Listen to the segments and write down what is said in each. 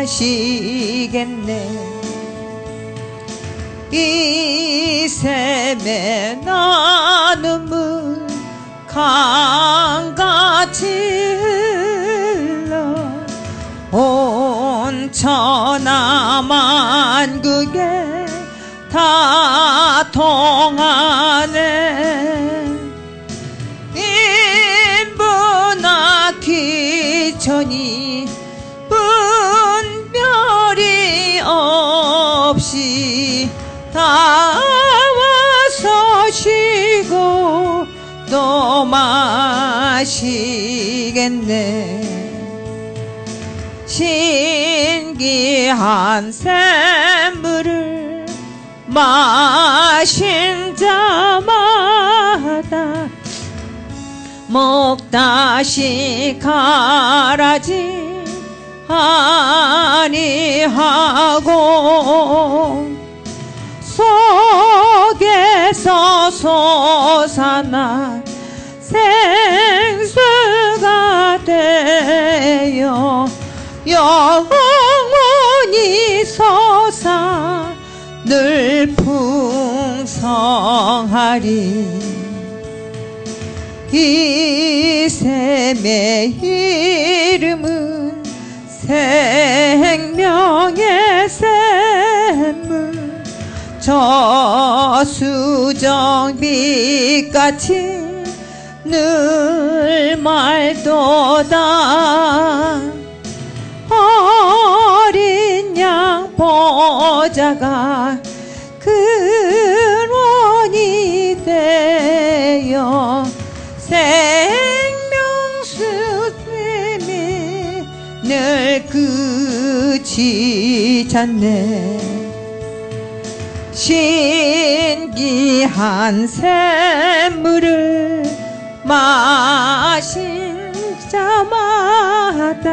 마시겠네. 이 샘에 나눔은 강같이 흘러 온 천하만국에 다 통하네. 인부나 귀천이 분별이 없이 다 와서 쉬고 또 마시겠네. 신기한 샘물을 마신 자마다 목 다시 가라지 아니하고 속에서 솟아난 생수가 되어 영원히 솟아 늘 풍성하리. 이 샘의 이름은 생명의 샘물. 저수정빛같이 늘 맑도다. 어린 양 보좌가 근원이 되어 생명수님이 늘 끝이 잤네. 신기한 샘물을 마신 자마다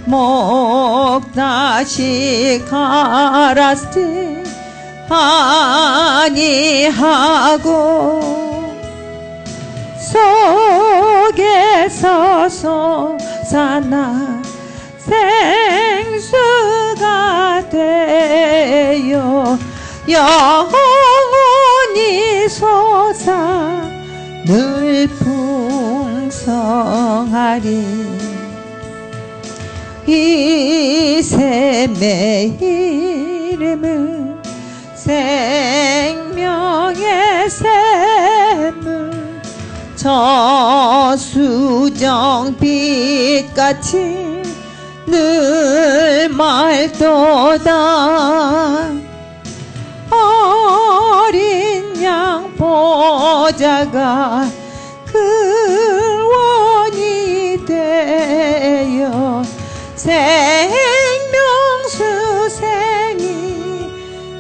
목 다시 가라지 아니하고 속에서 솟아나 생수가 되어 영원히 솟아 늘 풍성하리. 이 샘의 이름은 생명의 샘물. 저수정빛같이 늘 맑도다. 어린 양 보좌가 근원이 되어 생명수생이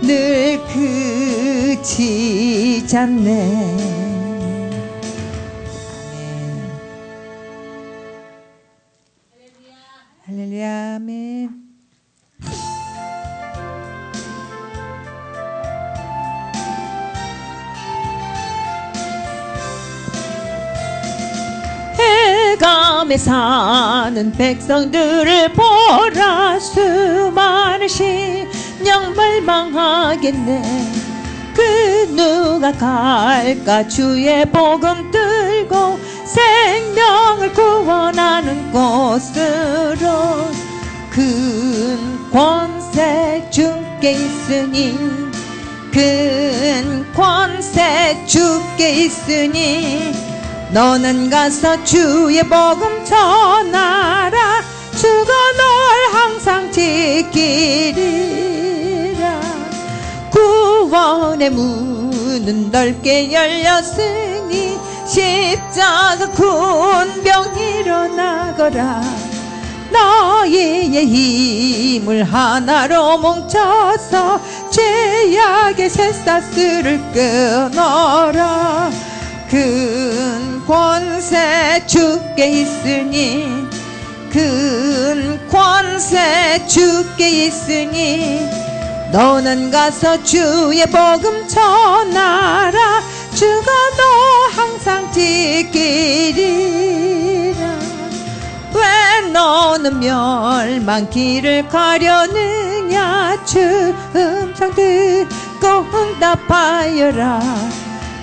늘 끝이 잤네. 할렐루야. 아멘. 해감에 사는 백성들을 보라. 수많은 심령 멸망하겠네. 그 누가 갈까 주의 복음 들고 생명을 구원하는 곳으로. 큰 권세 주께 있으니 큰 권세 주께 있으니 너는 가서 주의 복음 전하라. 주가 널 항상 지키리라. 구원의 문은 넓게 열렸으니 십자가 군병 일어나거라. 너희의 힘을 하나로 뭉쳐서 죄악의 쇠사슬을 끊어라. 큰 권세 주께 있으니 큰 권세 주께 있으니 너는 가서 주의 복음 전하라. 주가 너 항상 지키리라. 왜 너는 너는 멸망길을 가려느냐 주 음성 듣고 응답하여라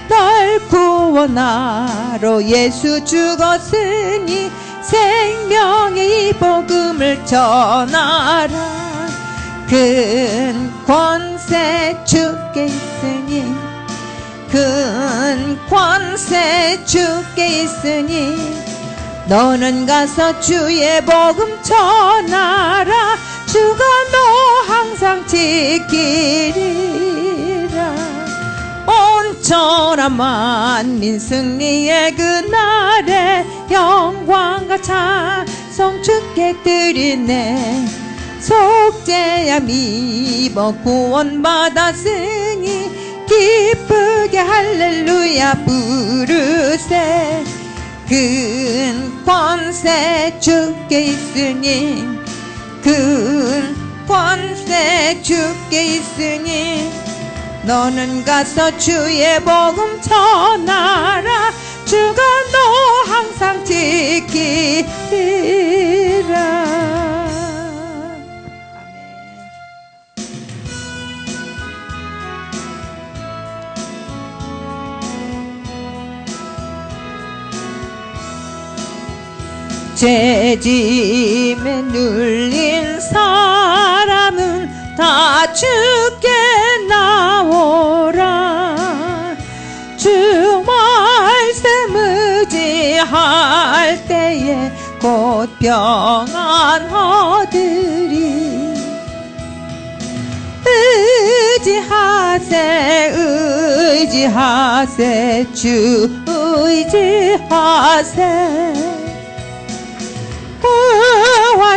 널 구원하러 예수 죽었으니 생명의 이 복음을 전하라 큰 권세 주께 있으니 큰 권세 주께 있으니 너는 가서 주의 복음 전하라 주가 너 항상 지키리라 온 천하 만민 승리의 그날에 영광과 찬송 주께 드리네 속죄야 믿어 구원받았으니 기쁘게 할렐루야 부르세 큰 권세 주께 있으니 큰 권세 주께 있으니 너는 가서 주의 복음 전하라 주가 너 항상 지키리라 죄짐에 눌린 사람은 다 주께 나오라 주 말씀 의지할 때에 곧 평안 얻으리 의지하세 의지하세 주 의지하세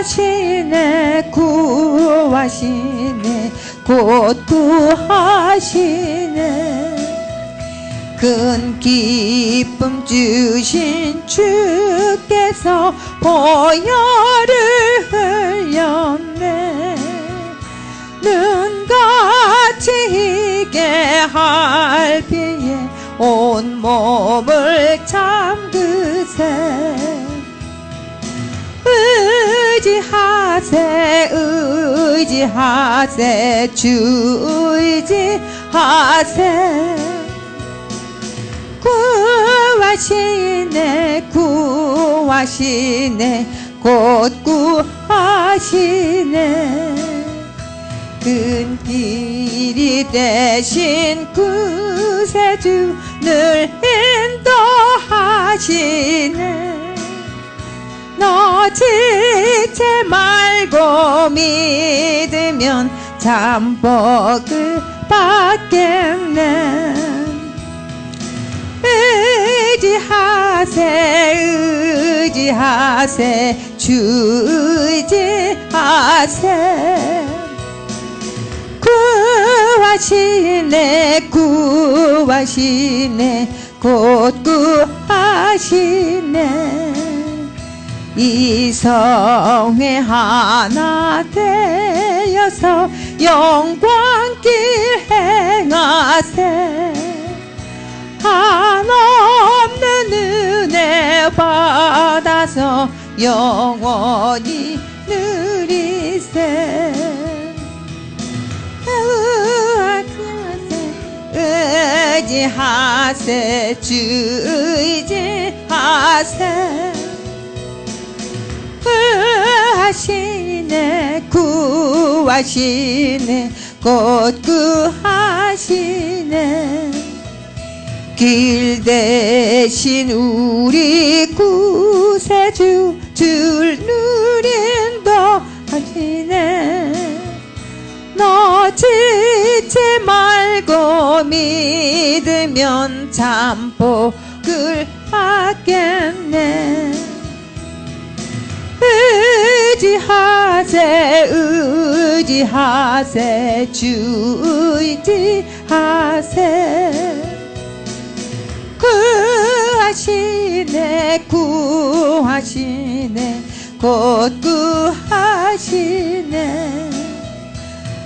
구하시네 구하시네 곧 구하시네 큰 기쁨 주신 주께서 보혈을 흘렸네 눈같이 희게 할 비에 온 몸을 잠그세 의지하세 의지하세 주 의지하세 구하시네 구하시네 곧 구하시네 큰 길이 되신 구세주 늘 인도하시네 너 지체 말고 믿으면 참 복을 받겠네 의지하세 의지하세 주 의지하세 구하시네 구하시네 곧 구하시네 이성회 하나 되어서 영광길 행하세 한없는 은혜 받아서 영원히 누리세 의지하세 주 의지하세 구하시네 구하시네 곧 구하시네 길 대신 우리 구세주 줄 누린다 하시네 너 지체 말고 믿으면 참 복을 받겠네 의지하세 의지하세 주 의지하세 구하시네 구하시네 곧 구하시네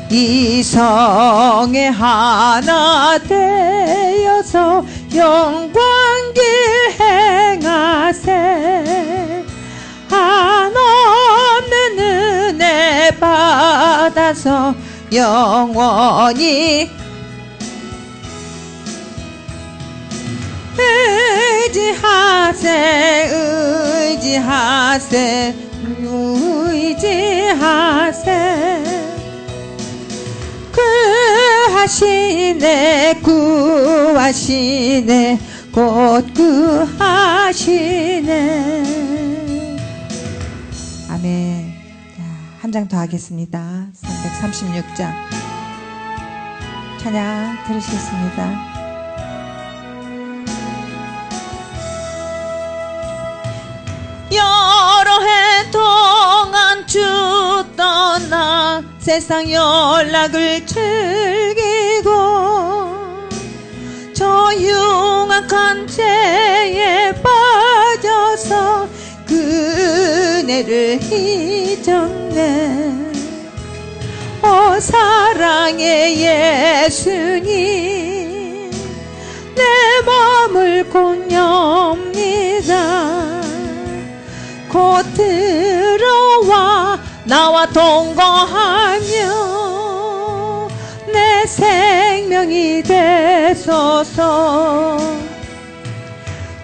이성에 하나 되어서 영광길 행하세 한없는 되어서 영원히 의지하세 의지하세 의지하세 구하시네 구하시네 곧 구하시네. 아멘. 한 장 더 하겠습니다. 336장 찬양 들으시겠습니다. 여러 해 동안 주 떠나 세상 연락을 즐기고 저 흉악한 죄에 빠져서 그 은혜를 잊었네. 오 사랑의 예수님 내 맘을 곧 엽니다. 곧 들어와 나와 동거하며 내 생명이 되소서.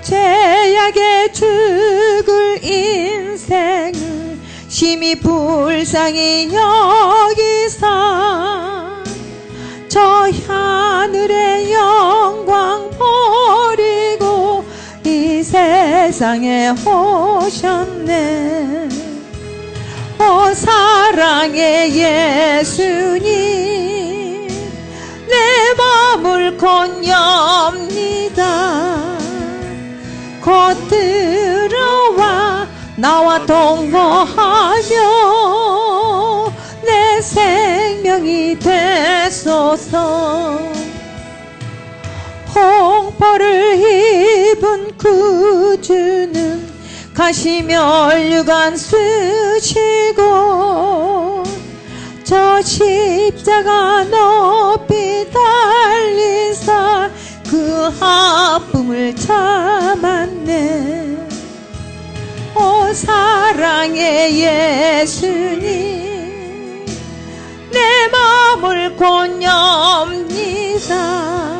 죄악에 죽을 인생을 심히 불쌍히 여기사 저 하늘의 영광 버리고 이 세상에 오셨네. 오 사랑의 예수님 내 맘을 곧 엽니다. 곧 들어와 나와 동거하며 내 생명이 되소서. 홍포를 입은 구주는 가시면류관 쓰시고 저 십자가 높이 달리사 그 아픔을 참았네. 오 사랑의 예수님 내 맘을 곧 엽니다.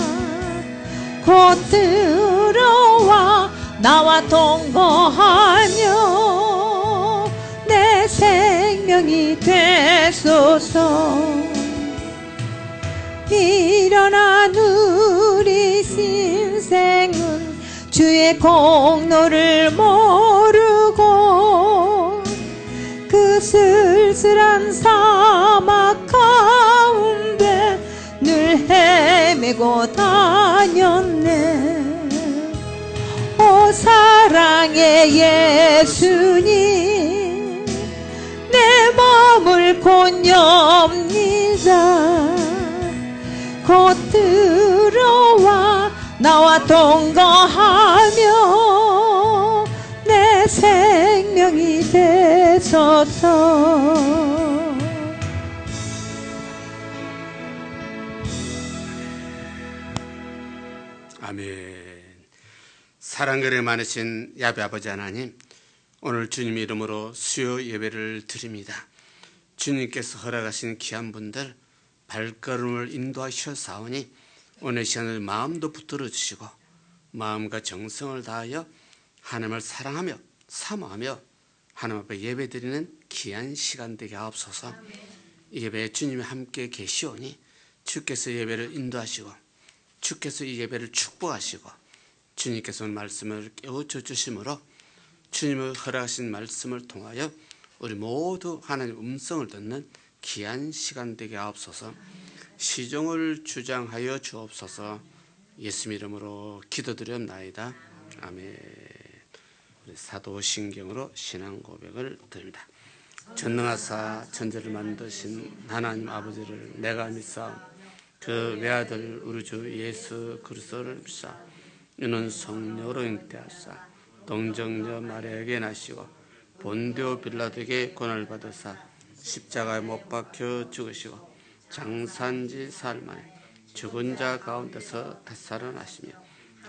곧 들어와 나와 동거하며 내 생명이 되소서. 일어난 우리 인생은 주의 공로를 모르고 그 쓸쓸한 사막 가운데 늘 헤매고 다녔네. 오 사랑의 예수님 내 맘을 곧 엽니다. 곧 들어와 나와 동거하며 내 생명이 되소서. 아멘. 사랑결에 많으신 야베 아버지 하나님, 오늘 주님 이름으로 수요 예배를 드립니다. 주님께서 허락하신 귀한 분들 발걸음을 인도하셨사오니 오늘 시간을 마음도 붙들어 주시고 마음과 정성을 다하여 하나님을 사랑하며 사모하며 하나님 앞에 예배드리는 귀한 시간 되게 하옵소서. 이 예배에 주님이 함께 계시오니 주께서 예배를 인도하시고 주께서 이 예배를 축복하시고 주님께서 오늘 말씀을 깨우쳐 주심으로 주님을 허락하신 말씀을 통하여 우리 모두 하나님의 음성을 듣는 귀한 시간 되게 하옵소서. 시종을 주장하여 주옵소서. 예수 이름으로 기도드렸나이다. 아멘. 우리 사도신경으로 신앙 고백을 드립니다. 전능하사 천지를 만드신 하나님 아버지를 내가 믿사오니 그 외아들 우리 주 예수 그리스도를 믿사 이는 성령으로 잉태하사 동정녀 마리아에게 나시고 본디오 빌라도에게 고난을 받으사 십자가에 못 박혀 죽으시고 장사한지 사흘 만에 죽은 자 가운데서 되살아나시며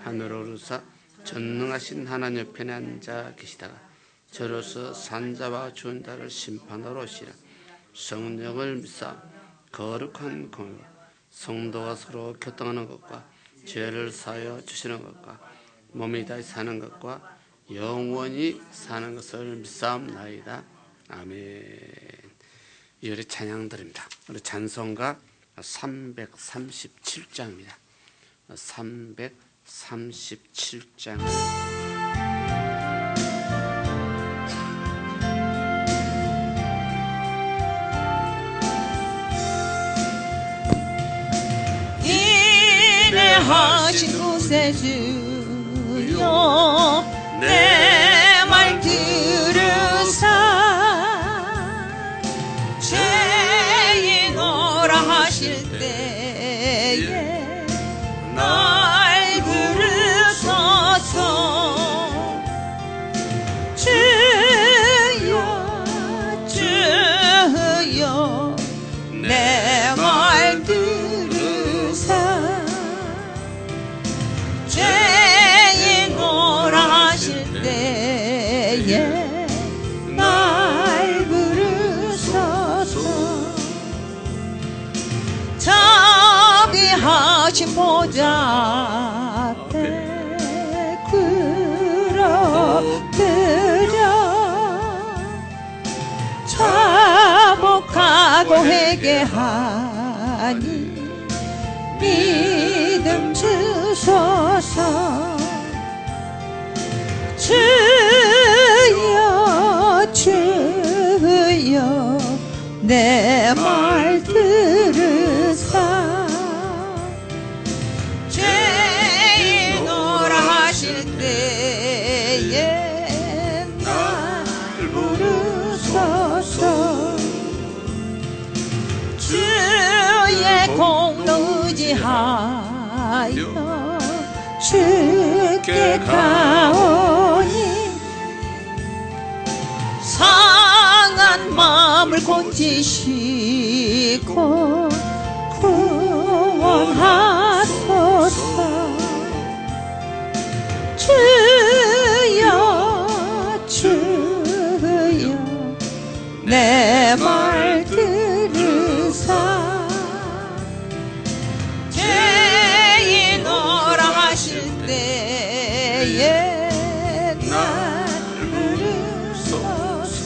하늘로 오르사 전능하신 하나님 옆에 앉아 계시다가 저로서 산자와 죽은 자를 심판하러 오시라. 성령을 믿사 거룩한 공의, 성도가 서로 교통하는 것과 죄를 사하여 주시는 것과 몸이 다시 사는 것과 영원히 사는 것을 믿사옵나이다. 아멘. 이월의 찬양 드립니다. 우리 찬송가 337장입니다. 337장. 인내하신 구세주여 내 말 들으사 죄인오라 하실 때에 날 부르소서. 주여 주여 내 말 들으사 죄인오라 하실 때에 날 부르소서. 자비하신 보좌 앞에 꿇어드려 자복하고 회개하니 믿음 주소서. 주여 주여 내 말 들으사 죄인오라 하실 때에 날 부르소서. 주의 공로 의지하여 주께 가오니 상한 마음을 고치시고 구원하소서. 주여 주여 내 말 들으사 죄인오라 하실 때에 날 부르소서.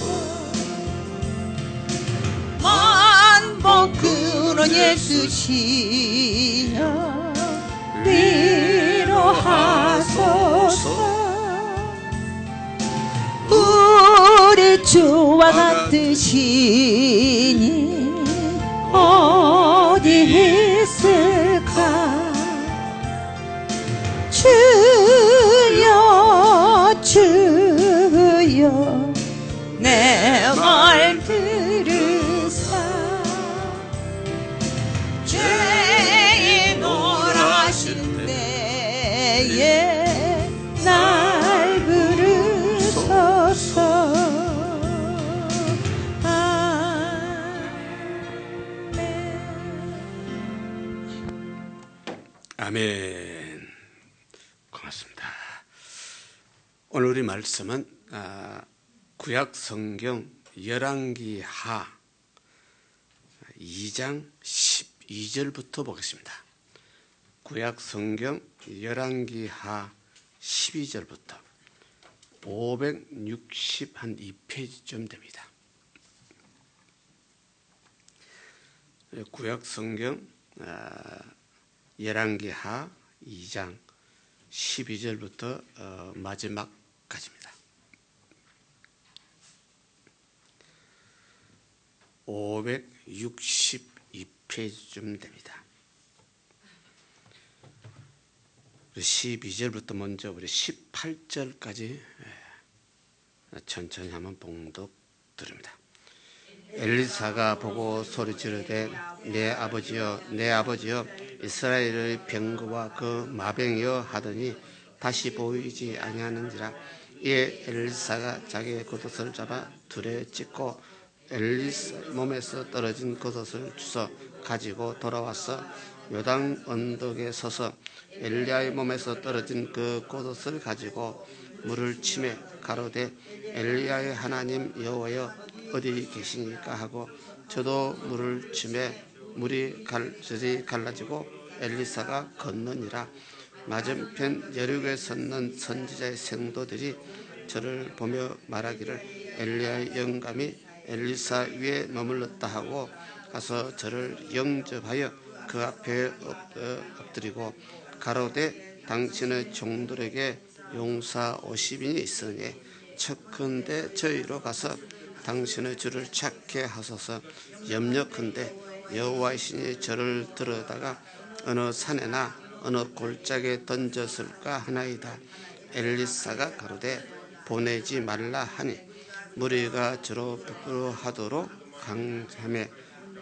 만복 근원 예수시여 위로하소서. 우리 주와 같으시니 어디 있을까. 주여 주여 내 말 들으사 죄인오라 하실 때에 날 부르소서. 아멘. 고맙습니다. 오늘 우리 말씀은 구약 성경 열왕기하 2장 12절부터 보겠습니다. 구약 성경 열왕기하 12절부터 562페이지쯤 됩니다. 구약 성경 열왕기하 2장 12절부터 마지막까지입니다. 562페이지쯤 됩니다. 12절부터 먼저 우리 18절까지 천천히 한번 봉독 드립니다. 엘리사가 보고 소리 지르되 내 아버지여 내 아버지여 이스라엘의 병거와 그 마병이여 하더니 다시 보이지 아니하는지라. 이에 엘리사가 자기의 겉옷을 잡아 둘에 찢고 엘리사 몸에서 떨어진 겉옷을 주워 가지고 돌아와서 요단 언덕에 서서 엘리야의 몸에서 떨어진 그 겉옷을 가지고 물을 치매 가로되 엘리야의 하나님 여호와여 어디 계시니까 하고 저도 물을 치매 물이 저리 갈라지고 엘리사가 걷느니라. 맞은편 여리고에 섰는 선지자의 생도들이 저를 보며 말하기를 엘리야의 영감이 엘리사 위에 머물렀다 하고 가서 저를 영접하여 그 앞에 엎드리고 가로되 당신의 종들에게 용사 50인이 있으니 척컨대 저희로 가서 당신의 주를 찾게 하소서. 염려컨대 여호와의 신이 저를 들어다가 어느 산에나 어느 골짜기에 던졌을까 하나이다. 엘리사가 가로되 보내지 말라 하니 무리가 저로 부끄러워하도록 강함에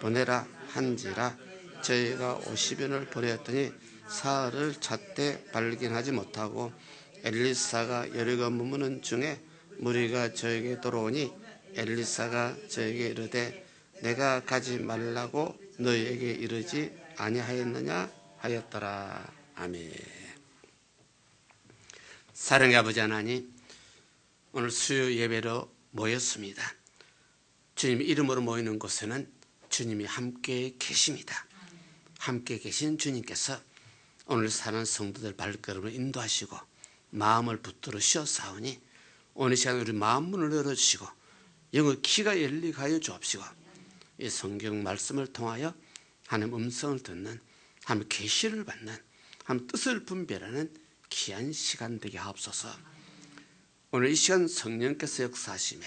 보내라 한지라. 저희가 50인을 보내었더니 사흘을 찾되 발견하지 못하고 엘리사가 여리고 머무는 중에 무리가 저에게 돌아오니 엘리사가 저에게 이르되 내가 가지 말라고 너희에게 이르지 아니하였느냐 하였더라. 아멘. 사랑의 아버지 하나님, 오늘 수요 예배로 모였습니다. 주님 이름으로 모이는 곳에는 주님이 함께 계십니다. 함께 계신 주님께서 오늘 사는 성도들 발걸음을 인도하시고 마음을 붙들어 씌워싸우니 오늘 시간 우리 마음문을 열어주시고 영의 귀가 열리게 하여 주옵시고 이 성경 말씀을 통하여 하나님 음성을 듣는 하나님 계시를 받는 하나님 뜻을 분별하는 귀한 시간 되게 하옵소서. 오늘 이 시간 성령께서 역사하심에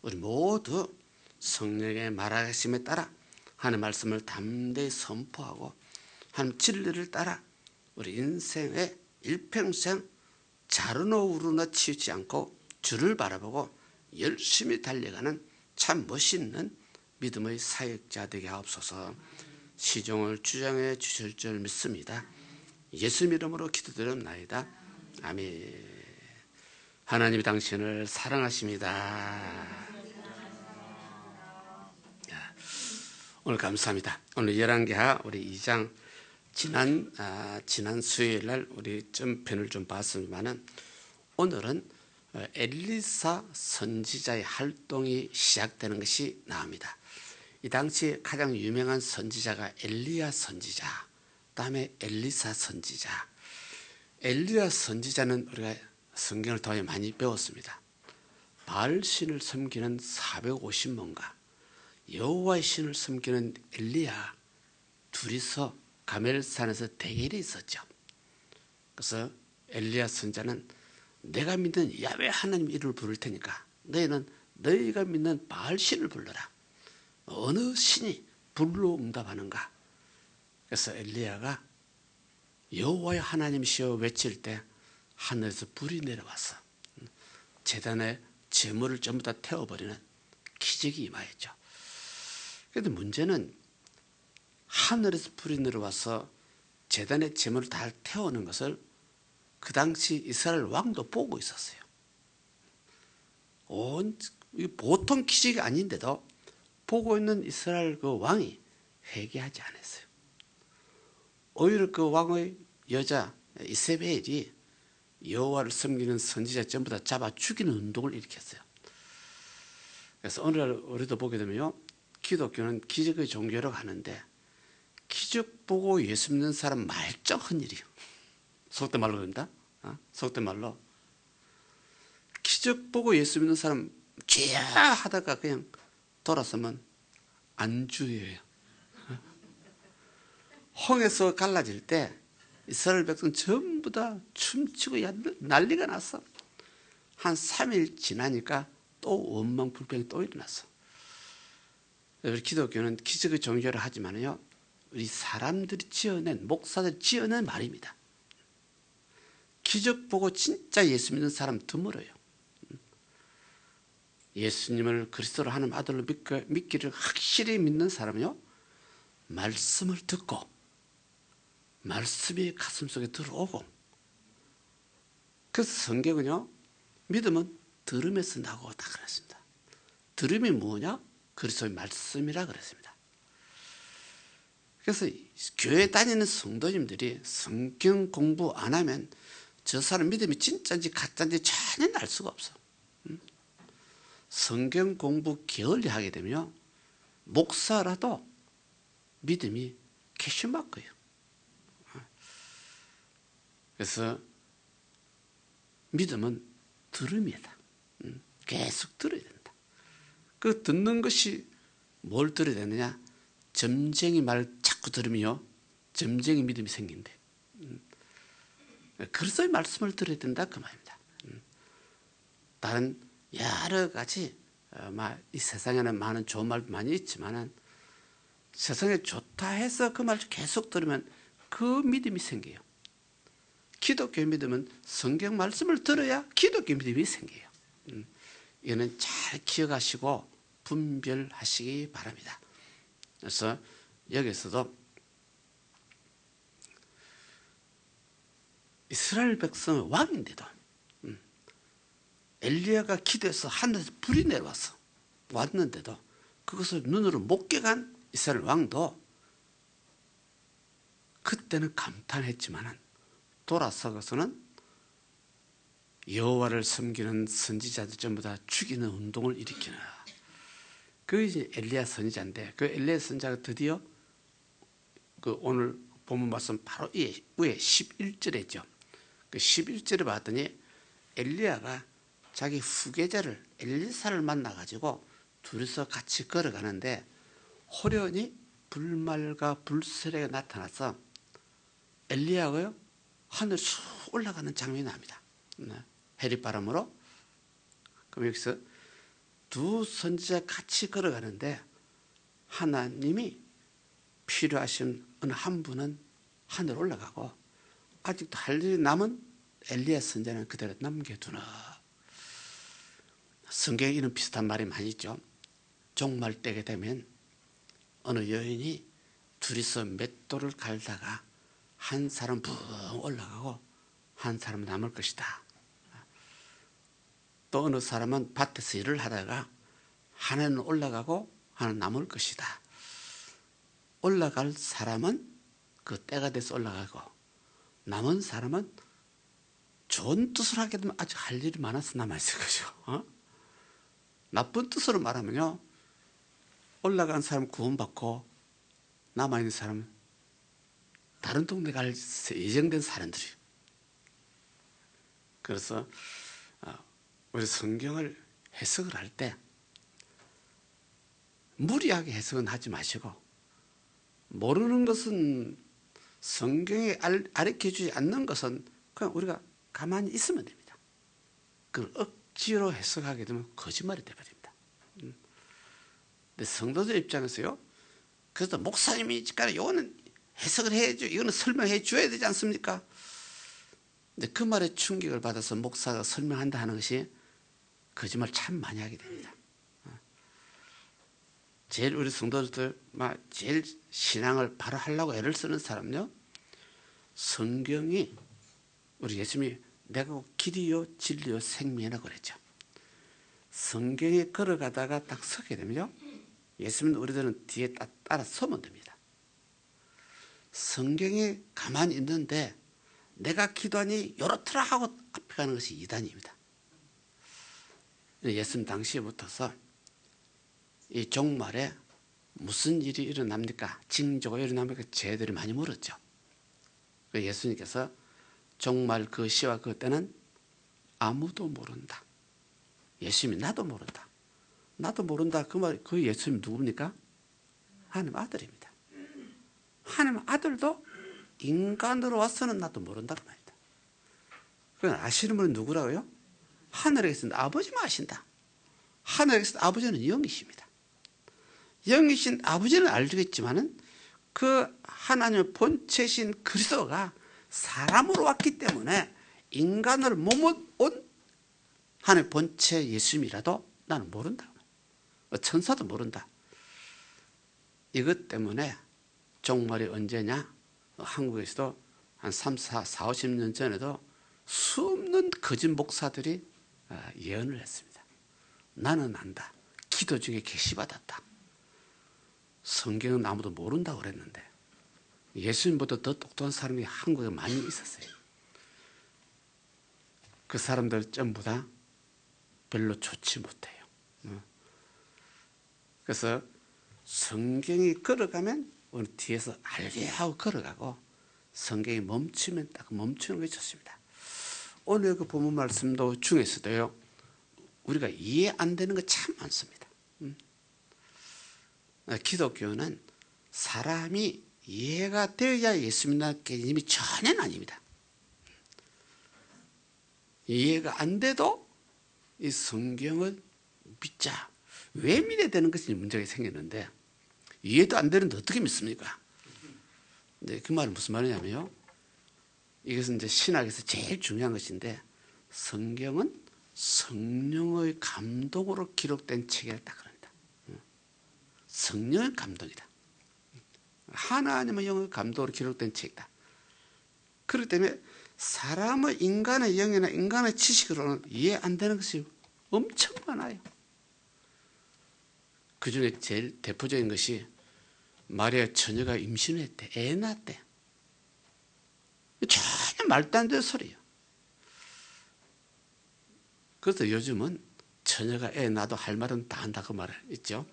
우리 모두 성령의 말하심에 따라 하나님 말씀을 담대히 선포하고 하나님 진리를 따라 우리 인생의 일평생 자르나 우르나 치우지 않고 주를 바라보고 열심히 달려가는 참 멋있는 믿음의 사역자 되게 하옵소서. 시종을 주장해 주실 줄 믿습니다. 예수 이름으로 기도드렸나이다. 아멘. 하나님이 당신을 사랑하십니다. 오늘 감사합니다. 오늘 열왕기하 우리 2장 지난 수요일 날 우리 전편을 좀 봤습니다만 오늘은 엘리사 선지자의 활동이 시작되는 것이 나옵니다. 이 당시 가장 유명한 선지자가 엘리야 선지자, 그다음에 엘리사 선지자. 엘리야 선지자는 우리가 성경을 통해 많이 배웠습니다. 바알 신을 섬기는 450명과 여호와의 신을 섬기는 엘리야 둘이서 가멜산에서 대결이 있었죠. 그래서 엘리야 선지자는 내가 믿는 야훼 하나님 이름을 부를 테니까 너희는 너희가 믿는 바알 신을 불러라. 어느 신이 불로 응답하는가. 그래서 엘리야가 여호와의 하나님이시여 외칠 때 하늘에서 불이 내려와서 제단의 제물을 전부 다 태워버리는 기적이 임하였죠. 그런데 문제는 하늘에서 불이 내려와서 제단의 제물을 다 태우는 것을 그 당시 이스라엘 왕도 보고 있었어요. 보통 기적이 아닌데도 보고 있는 이스라엘 그 왕이 회개하지 않았어요. 오히려 그 왕의 여자 이세벨이 여호와를 섬기는 선지자 전부 다 잡아 죽이는 운동을 일으켰어요. 그래서 오늘 우리도 보게 되면요, 기독교는 기적의 종교로 가는데 기적 보고 예수 믿는 사람 말짱한 일이에요. 속된 말로 그런다. 속된 말로 기적 보고 예수 믿는 사람 죄야 하다가 그냥 돌아서면 안주예요. 홍해서 갈라질 때 이스라엘 백성 전부 다 춤추고 난리가 났어. 한 3일 지나니까 또 원망불평이 또 일어났어. 우리 기독교는 기적의 종교를 하지만요, 우리 사람들이 지어낸, 목사들이 지어낸 말입니다. 기적 보고 진짜 예수 믿는 사람 드물어요. 예수님을 그리스도로 하나님 아들로 믿기를 확실히 믿는 사람은요, 말씀을 듣고 말씀이 가슴속에 들어오고, 그래서 성경은요, 믿음은 들음에서 나고다 그랬습니다. 들음이 뭐냐? 그리스도의 말씀이라 그랬습니다. 그래서 교회 다니는 성도님들이 성경 공부 안 하면 저 사람 믿음이 진짜인지 가짜인지 전혀 알 수가 없어. 성경 공부 게을리 하게 되면 목사라도 믿음이 캐시마크예요. 그래서 믿음은 들음이다. 계속 들어야 된다. 그 듣는 것이 뭘 들어야 되느냐? 점쟁이 말 자꾸 들으며 점쟁이 믿음이 생긴대. 그래서 이 말씀을 들어야 된다 그 말입니다. 다른 여러 가지 이 세상에는 많은 좋은 말도 많이 있지만은 세상에 좋다 해서 그 말 계속 들으면 그 믿음이 생겨요. 기독교 믿음은 성경 말씀을 들어야 기독교 믿음이 생겨요. 이거는 잘 기억하시고 분별하시기 바랍니다. 그래서 여기서도 이스라엘 백성의 왕인데도 엘리야가 기도해서 하늘에서 불이 내려와서 왔는데도 그것을 눈으로 못 깨간 이스라엘 왕도 그때는 감탄했지만은 돌아서서는 여호와를 섬기는 선지자들 전부 다 죽이는 운동을 일으키는 그 이제 엘리야 선지자인데 그 엘리야 선지자가 드디어 그 오늘 본문 말씀 바로 위에 11절에죠. 그 11절에 봤더니 엘리야가 자기 후계자를 엘리사를 만나가지고 둘이서 같이 걸어가는데 호련히 불말과 불세례가 나타나서 엘리야가요 하늘 쑥 올라가는 장면이 납니다. 해리바람으로. 그럼 여기서 두 선지자 같이 걸어가는데 하나님이 필요하신 어느 한 분은 하늘 올라가고 아직도 할 일이 남은 엘리야 선지자는 그대로 남겨두나. 성경에 이런 비슷한 말이 많이 있죠. 종말 때게 되면 어느 여인이 둘이서 맷돌을 갈다가 한 사람 붕 올라가고 한 사람은 남을 것이다. 또 어느 사람은 밭에서 일을 하다가 하나는 올라가고 하나는 남을 것이다. 올라갈 사람은 그 때가 돼서 올라가고 남은 사람은 좋은 뜻을 하게 되면 아직 할 일이 많아서 남아있을 거죠. 나쁜 뜻으로 말하면요 올라간 사람 구원받고 남아있는 사람은 다른 동네 갈 예정된 사람들이에요. 그래서 우리 성경을 해석을 할 때 무리하게 해석은 하지 마시고 모르는 것은 성경에 가르쳐주지 않는 것은 그냥 우리가 가만히 있으면 됩니다. 그걸 억지로 해석하게 되면 거짓말이 되어버립니다. 근데 성도들 입장에서요 그래서 목사님이 이거는 해석을 해야죠. 이거는 설명해 줘야 되지 않습니까? 근데 그 말에 충격을 받아서 목사가 설명한다 하는 것이 거짓말 참 많이 하게 됩니다. 제일 우리 성도들 제일 신앙을 바로 하려고 애를 쓰는 사람은요 성경이 우리 예수님이 내가 길이요 진리요 생명이라고 그랬죠. 성경에 걸어가다가 딱 서게 되면요 예수님 우리들은 뒤에 따라 서면 됩니다. 성경에 가만히 있는데 내가 기도하니 요렇더라 하고 앞에 가는 것이 이단입니다. 예수님 당시부터서 이 종말에 무슨 일이 일어납니까? 징조가 일어납니까? 제들이 많이 물었죠. 예수님께서 종말 그 시와 그 때는 아무도 모른다. 예수님이 나도 모른다. 나도 모른다. 그 말, 그 예수님이 누굽니까? 하나님 아들입니다. 하나님 아들도 인간으로 와서는 나도 모른다 그 말이다. 그건 아시는 분은 누구라고요? 하늘에 계신 아버지만 아신다. 하늘에 계신 아버지는 영이십니다. 영이신 아버지는 알겠지만은 그 하나님의 본체신 그리스도가 사람으로 왔기 때문에 인간을 몸으로 온 하나님의 본체 예수님이라도 나는 모른다. 천사도 모른다. 이것 때문에 종말이 언제냐? 한국에서도 한 50년 전에도 수없는 거짓 목사들이 예언을 했습니다. 나는 안다. 기도 중에 계시받았다. 성경은 아무도 모른다고 그랬는데 예수님보다 더 똑똑한 사람이 한국에 많이 있었어요. 그 사람들 전부 다 별로 좋지 못해요. 그래서 성경이 걸어가면 오늘 뒤에서 알게 하고 걸어가고 성경이 멈추면 딱 멈추는 것이 좋습니다. 오늘 그 본문 말씀도 중에서도요, 우리가 이해 안 되는 거 참 많습니다. 기독교는 사람이 이해가 되어야 예수 믿는 개념이 전혀 아닙니다. 이해가 안 돼도 이 성경을 믿자. 왜 믿어야 되는 것이 문제가 생겼는데, 이해도 안 되는데 어떻게 믿습니까? 근데 그 말은 무슨 말이냐면요, 이것은 이제 신학에서 제일 중요한 것인데, 성경은 성령의 감동으로 기록된 책이라 딱 그럽니다. 성령의 감동이다. 하나님의 영의 감동으로 기록된 책이다. 그렇기 때문에 사람의 인간의 영이나 인간의 지식으로는 이해 안 되는 것이 엄청 많아요. 그 중에 제일 대표적인 것이 마리아 처녀가 임신했대, 애 낳았대. 전혀 말도 안 되는 소리예요. 그래서 요즘은 처녀가 애 낳아도 할 말은 다 한다고 말을 있죠.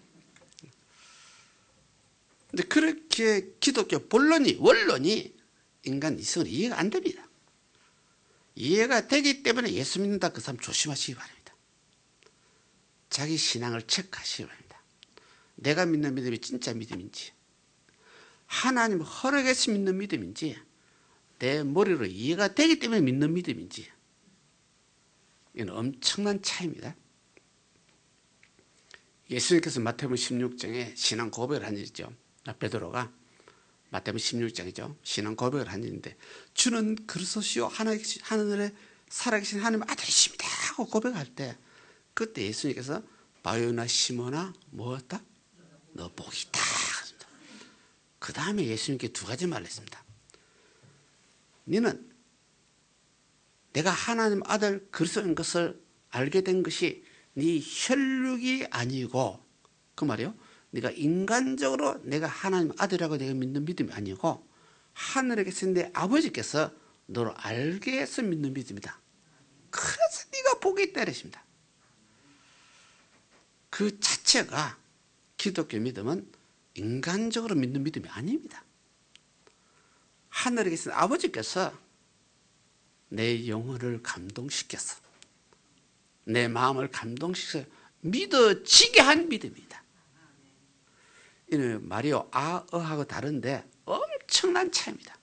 근데 그렇게 기독교 원론이 인간 이성을 이해가 안 됩니다. 이해가 되기 때문에 예수 믿는다 그 사람 조심하시기 바랍니다. 자기 신앙을 체크하시기 바랍니다. 내가 믿는 믿음이 진짜 믿음인지, 하나님 허락해서 믿는 믿음인지, 내 머리로 이해가 되기 때문에 믿는 믿음인지, 이건 엄청난 차이입니다. 예수님께서 마태복음 16장에 신앙 고백을 한 일이죠. 베드로가 마태복음 16장이죠. 신앙 고백을 한 일인데, 주는 그리스도시요 하늘에 살아계신 하나님의 아들이십니다 하고 고백할 때, 그때 예수님께서 바요나 시몬아 뭐였다? 너 복이 있다. 그 다음에 예수님께 두 가지 말을 했습니다. 너는 내가 하나님 아들 그리스도인 것을 알게 된 것이 네 혈육이 아니고, 그 말이요, 네가 인간적으로 내가 하나님 아들이라고 내가 믿는 믿음이 아니고 하늘에 계신 내 아버지께서 너를 알게 해서 믿는 믿음이다. 그래서 네가 복이 있다 이러십니다. 그 자체가 기독교 믿음은 인간적으로 믿는 믿음이 아닙니다. 하늘에 계신 아버지께서 내 영혼을 감동시켜서, 내 마음을 감동시켜서 믿어지게 한 믿음이다. 이는 말이요, 아어하고 다른데 엄청난 차이입니다.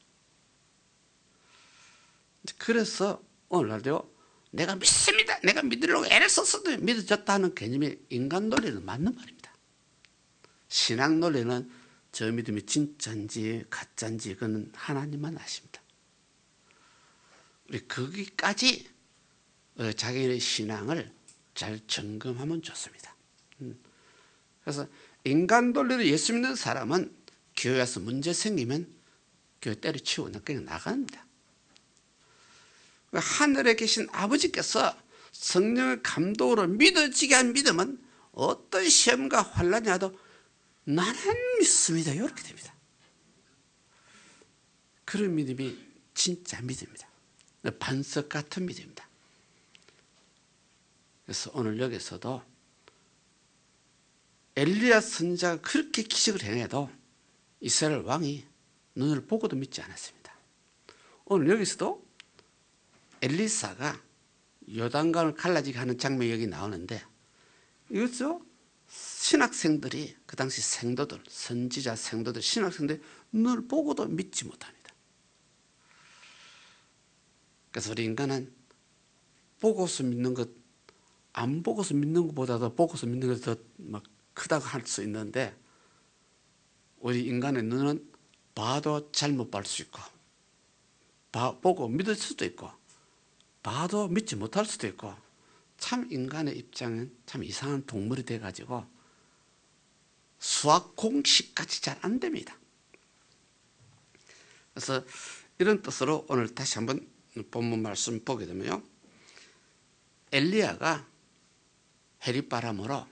그래서 오늘날도요, 내가 믿습니다, 내가 믿으려고 애를 썼어도 믿어졌다는 개념이 인간 논리는 맞는 말입니다. 신앙 논리는 저 믿음이 진짜인지 가짜인지 그건 하나님만 아십니다. 우리 거기까지 자기의 신앙을 잘 점검하면 좋습니다. 그래서 인간 논리로 예수 믿는 사람은 교회 와서 문제 생기면 교회 때려치우고 그냥 나갑니다. 하늘에 계신 아버지께서 성령의 감동으로 믿어지게 한 믿음은 어떤 시험과 환난이 와도 나는 믿습니다 이렇게 됩니다. 그런 믿음이 진짜 믿음입니다. 반석 같은 믿음입니다. 그래서 오늘 여기서도 엘리야 선지자가 그렇게 기적을 행해도 이스라엘 왕이 눈을 보고도 믿지 않았습니다. 오늘 여기서도 엘리사가 요단강을 갈라지게 하는 장면이 여기 나오는데, 이것도 신학생들이, 그 당시 생도들, 선지자 생도들, 신학생들이 눈을 보고도 믿지 못합니다. 그래서 우리 인간은 보고서 믿는 것, 안 보고서 믿는 것보다도 보고서 믿는 것이 더 막 크다고 할 수 있는데, 우리 인간의 눈은 봐도 잘못 볼 수 있고, 보고 믿을 수도 있고, 봐도 믿지 못할 수도 있고, 참 인간의 입장은 참 이상한 동물이 돼가지고 수학 공식까지 잘 안 됩니다. 그래서 이런 뜻으로 오늘 다시 한번 본문 말씀 보게 되면요, 엘리야가 해리바람으로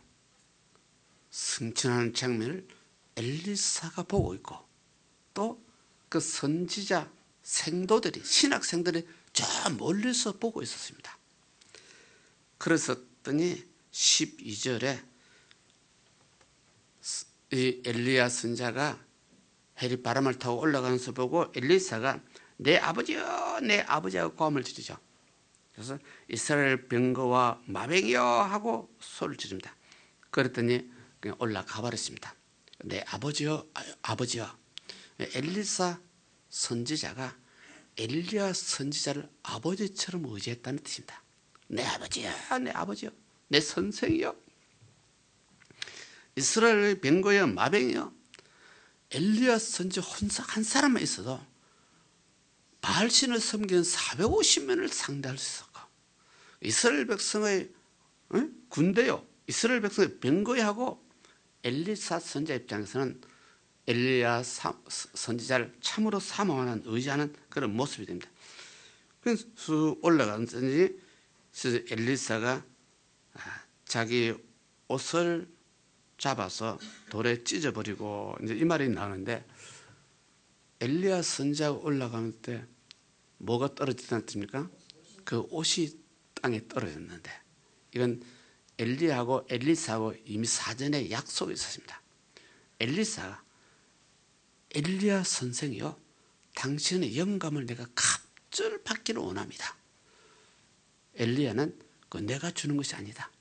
승천하는 장면을 엘리사가 보고 있고, 또 그 선지자 생도들이, 신학생들이 저 멀리서 보고 있었습니다. 그랬더니 12절에 이 엘리야 선지자가 헬이 바람을 타고 올라가는 것을 보고 엘리사가 내 아버지여 내 아버지하고 고함을 지르죠. 그래서 이스라엘 병거와 마병이여 하고 소리를 지릅니다. 그랬더니 그냥 올라가 버렸습니다. 내 아버지여 아버지여. 엘리사 선지자가 엘리야 선지자를 아버지처럼 의지했다는 뜻입니다. 내 아버지여 내 아버지여 내 선생이여. 이스라엘 병거여 마병이여. 엘리야 선지자 혼자 한 사람만 있어도 바알신을 섬기는 450명을 상대할 수 있었고, 이스라엘 백성의 군대요, 이스라엘 백성의 병거하고 엘리사 선지자 입장에서는 엘리야 선지자를 참으로 사모하는 의지하는 그런 모습이 됩니다. 그래서 쑥 올라가더니 엘리사가 자기 옷을 잡아서 돌에 찢어버리고 이제 이 말이 나오는데, 엘리야 선지자가 올라가는 때 뭐가 떨어졌다는 뜻입니까? 그 옷이 땅에 떨어졌는데, 이건 엘리야하고 엘리사하고 이미 사전에 약속이 있었습니다. 엘리사가 엘리야 선생이요, 당신의 영감을 내가 갑절 받기를 원합니다. 엘리야는 그 내가 주는 것이 아니다.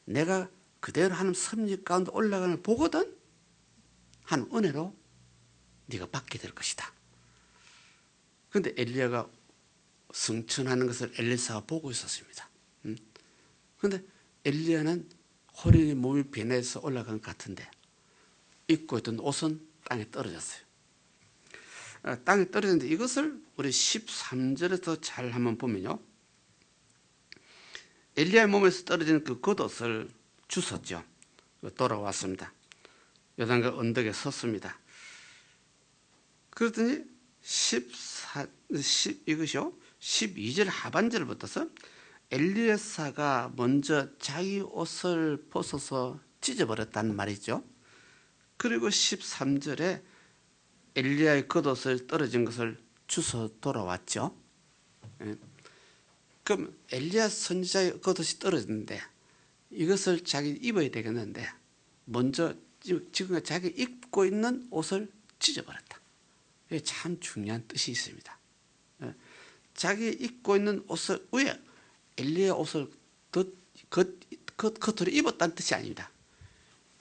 내가 그대로 하는 섭리 가운데 올라가는 걸 보거든 한 은혜로 네가 받게 될 것이다. 그런데 엘리야가 승천하는 것을 엘리사가 보고 있었습니다. 그런데 엘리야는 호련히 몸이 변해서 올라간 것 같은데 입고 있던 옷은 땅에 떨어졌어요. 땅에 떨어졌는데 이것을 우리 13절에서 잘 한번 보면요, 엘리야의 몸에서 떨어진 그 겉옷을 주웠죠. 돌아왔습니다. 요단강 언덕에 섰습니다. 그러더니 이것이요 12절 하반절부터서 엘리야사가 먼저 자기 옷을 벗어서 찢어버렸다는 말이죠. 그리고 13절에 엘리야의 겉옷을 떨어진 것을 주워 돌아왔죠. 그럼 엘리야 선지자의 겉옷이 떨어졌는데 이것을 자기 입어야 되겠는데 먼저 지금 자기 입고 있는 옷을 찢어버렸다. 이게 참 중요한 뜻이 있습니다. 자기 입고 있는 옷을 왜 엘리야 옷을 겉으로 입었다는 뜻이 아닙니다.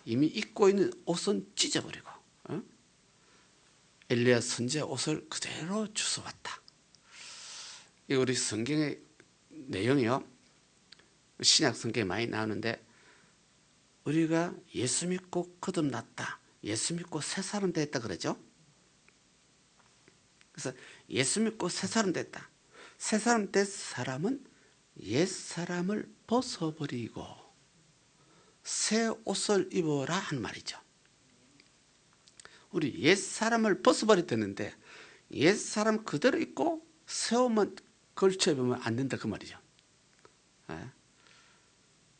이미 입고 있는 옷은 찢어버리고 엘리야 선지자 옷을 그대로 주워왔다. 이 우리 성경의 내용이요, 신약 성경에 많이 나오는데, 우리가 예수 믿고 거듭났다, 예수 믿고 새 사람 됐다 그러죠. 그래서 예수 믿고 새 사람 됐다, 새 사람 된 사람은 옛 사람을 벗어버리고 새 옷을 입어라 하는 말이죠. 우리 옛 사람을 벗어버렸다는데 옛 사람 그대로 입고 새 옷만 걸쳐 입으면 안 된다 그 말이죠.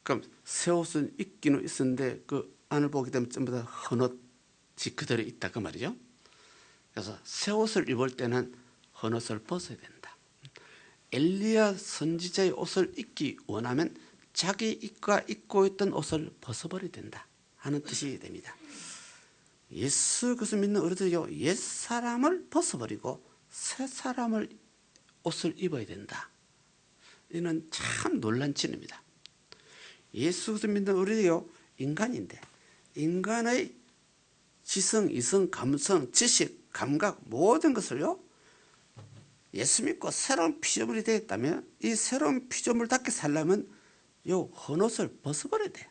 그럼 새 옷은 있기는 있었는데 그 안을 보게 되면 전부 다 헌옷이 그대로 있다 그 말이죠. 그래서 새 옷을 입을 때는 헌옷을 벗어야 된다. 엘리야 선지자의 옷을 입기 원하면 자기 입고 있던 옷을 벗어버려야 된다 하는 뜻이 됩니다. 예수 그리스도 믿는 우리들이요, 옛 사람을 벗어버리고 새 사람을 옷을 입어야 된다. 이는 참 놀란 진리입니다. 예수 그리스도 믿는 우리요, 인간인데 인간의 지성, 이성, 감성, 지식, 감각 모든 것을요, 예수 믿고 새로운 피조물이 되었다면 이 새로운 피조물답게 살려면 요 헌옷을 벗어버려야 돼.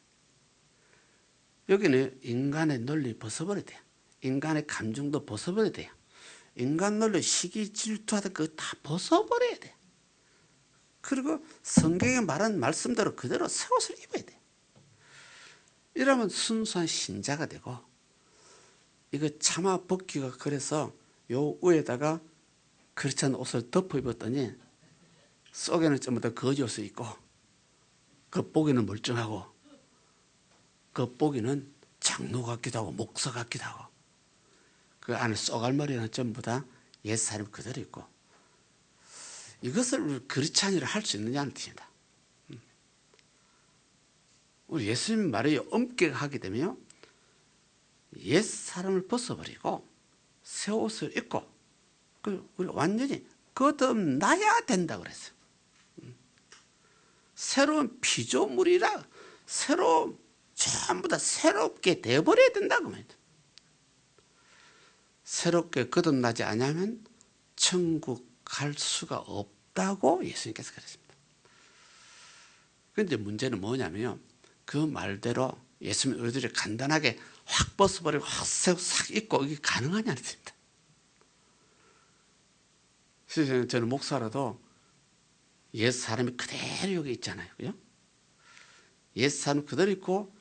여기는 인간의 논리 벗어버려야 돼. 인간의 감정도 벗어버려야 돼요. 인간 논리, 시기, 질투하다 그거 다 벗어버려야 돼. 그리고 성경에 말한 말씀대로 그대로 새 옷을 입어야 돼. 이러면 순수한 신자가 되고, 이거 차마 벗기가 그래서 요 위에다가 그렇지 않은 옷을 덮어 입었더니 속에는 전부 다 거지 옷을 입고 겉보기는 멀쩡하고 겉보기는 장로 같기도 하고 목사 같기도 하고 그 안에 쏘갈머리는 전부 다 옛사람 그대로 있고, 이것을 그렇지 않으려 할 수 있느냐는 뜻입니다. 우리 예수님 말이 엄격하게 되면 옛사람을 벗어버리고 새 옷을 입고 우리 완전히 거듭나야 된다고 그랬어요. 새로운 피조물이라 전부 다 새롭게 되어버려야 된다고 말이죠. 새롭게 거듭나지 않으면 천국 갈 수가 없다고 예수님께서 그랬습니다. 그런데 문제는 뭐냐면요, 그 말대로 예수님 우리들이 간단하게 확 벗어버리고 싹 입고 이게 가능하냐는 겁니다. 실제로 저는 목사라도 옛 사람이 그대로 여기 있잖아요, 그죠? 옛 사람 그대로 있고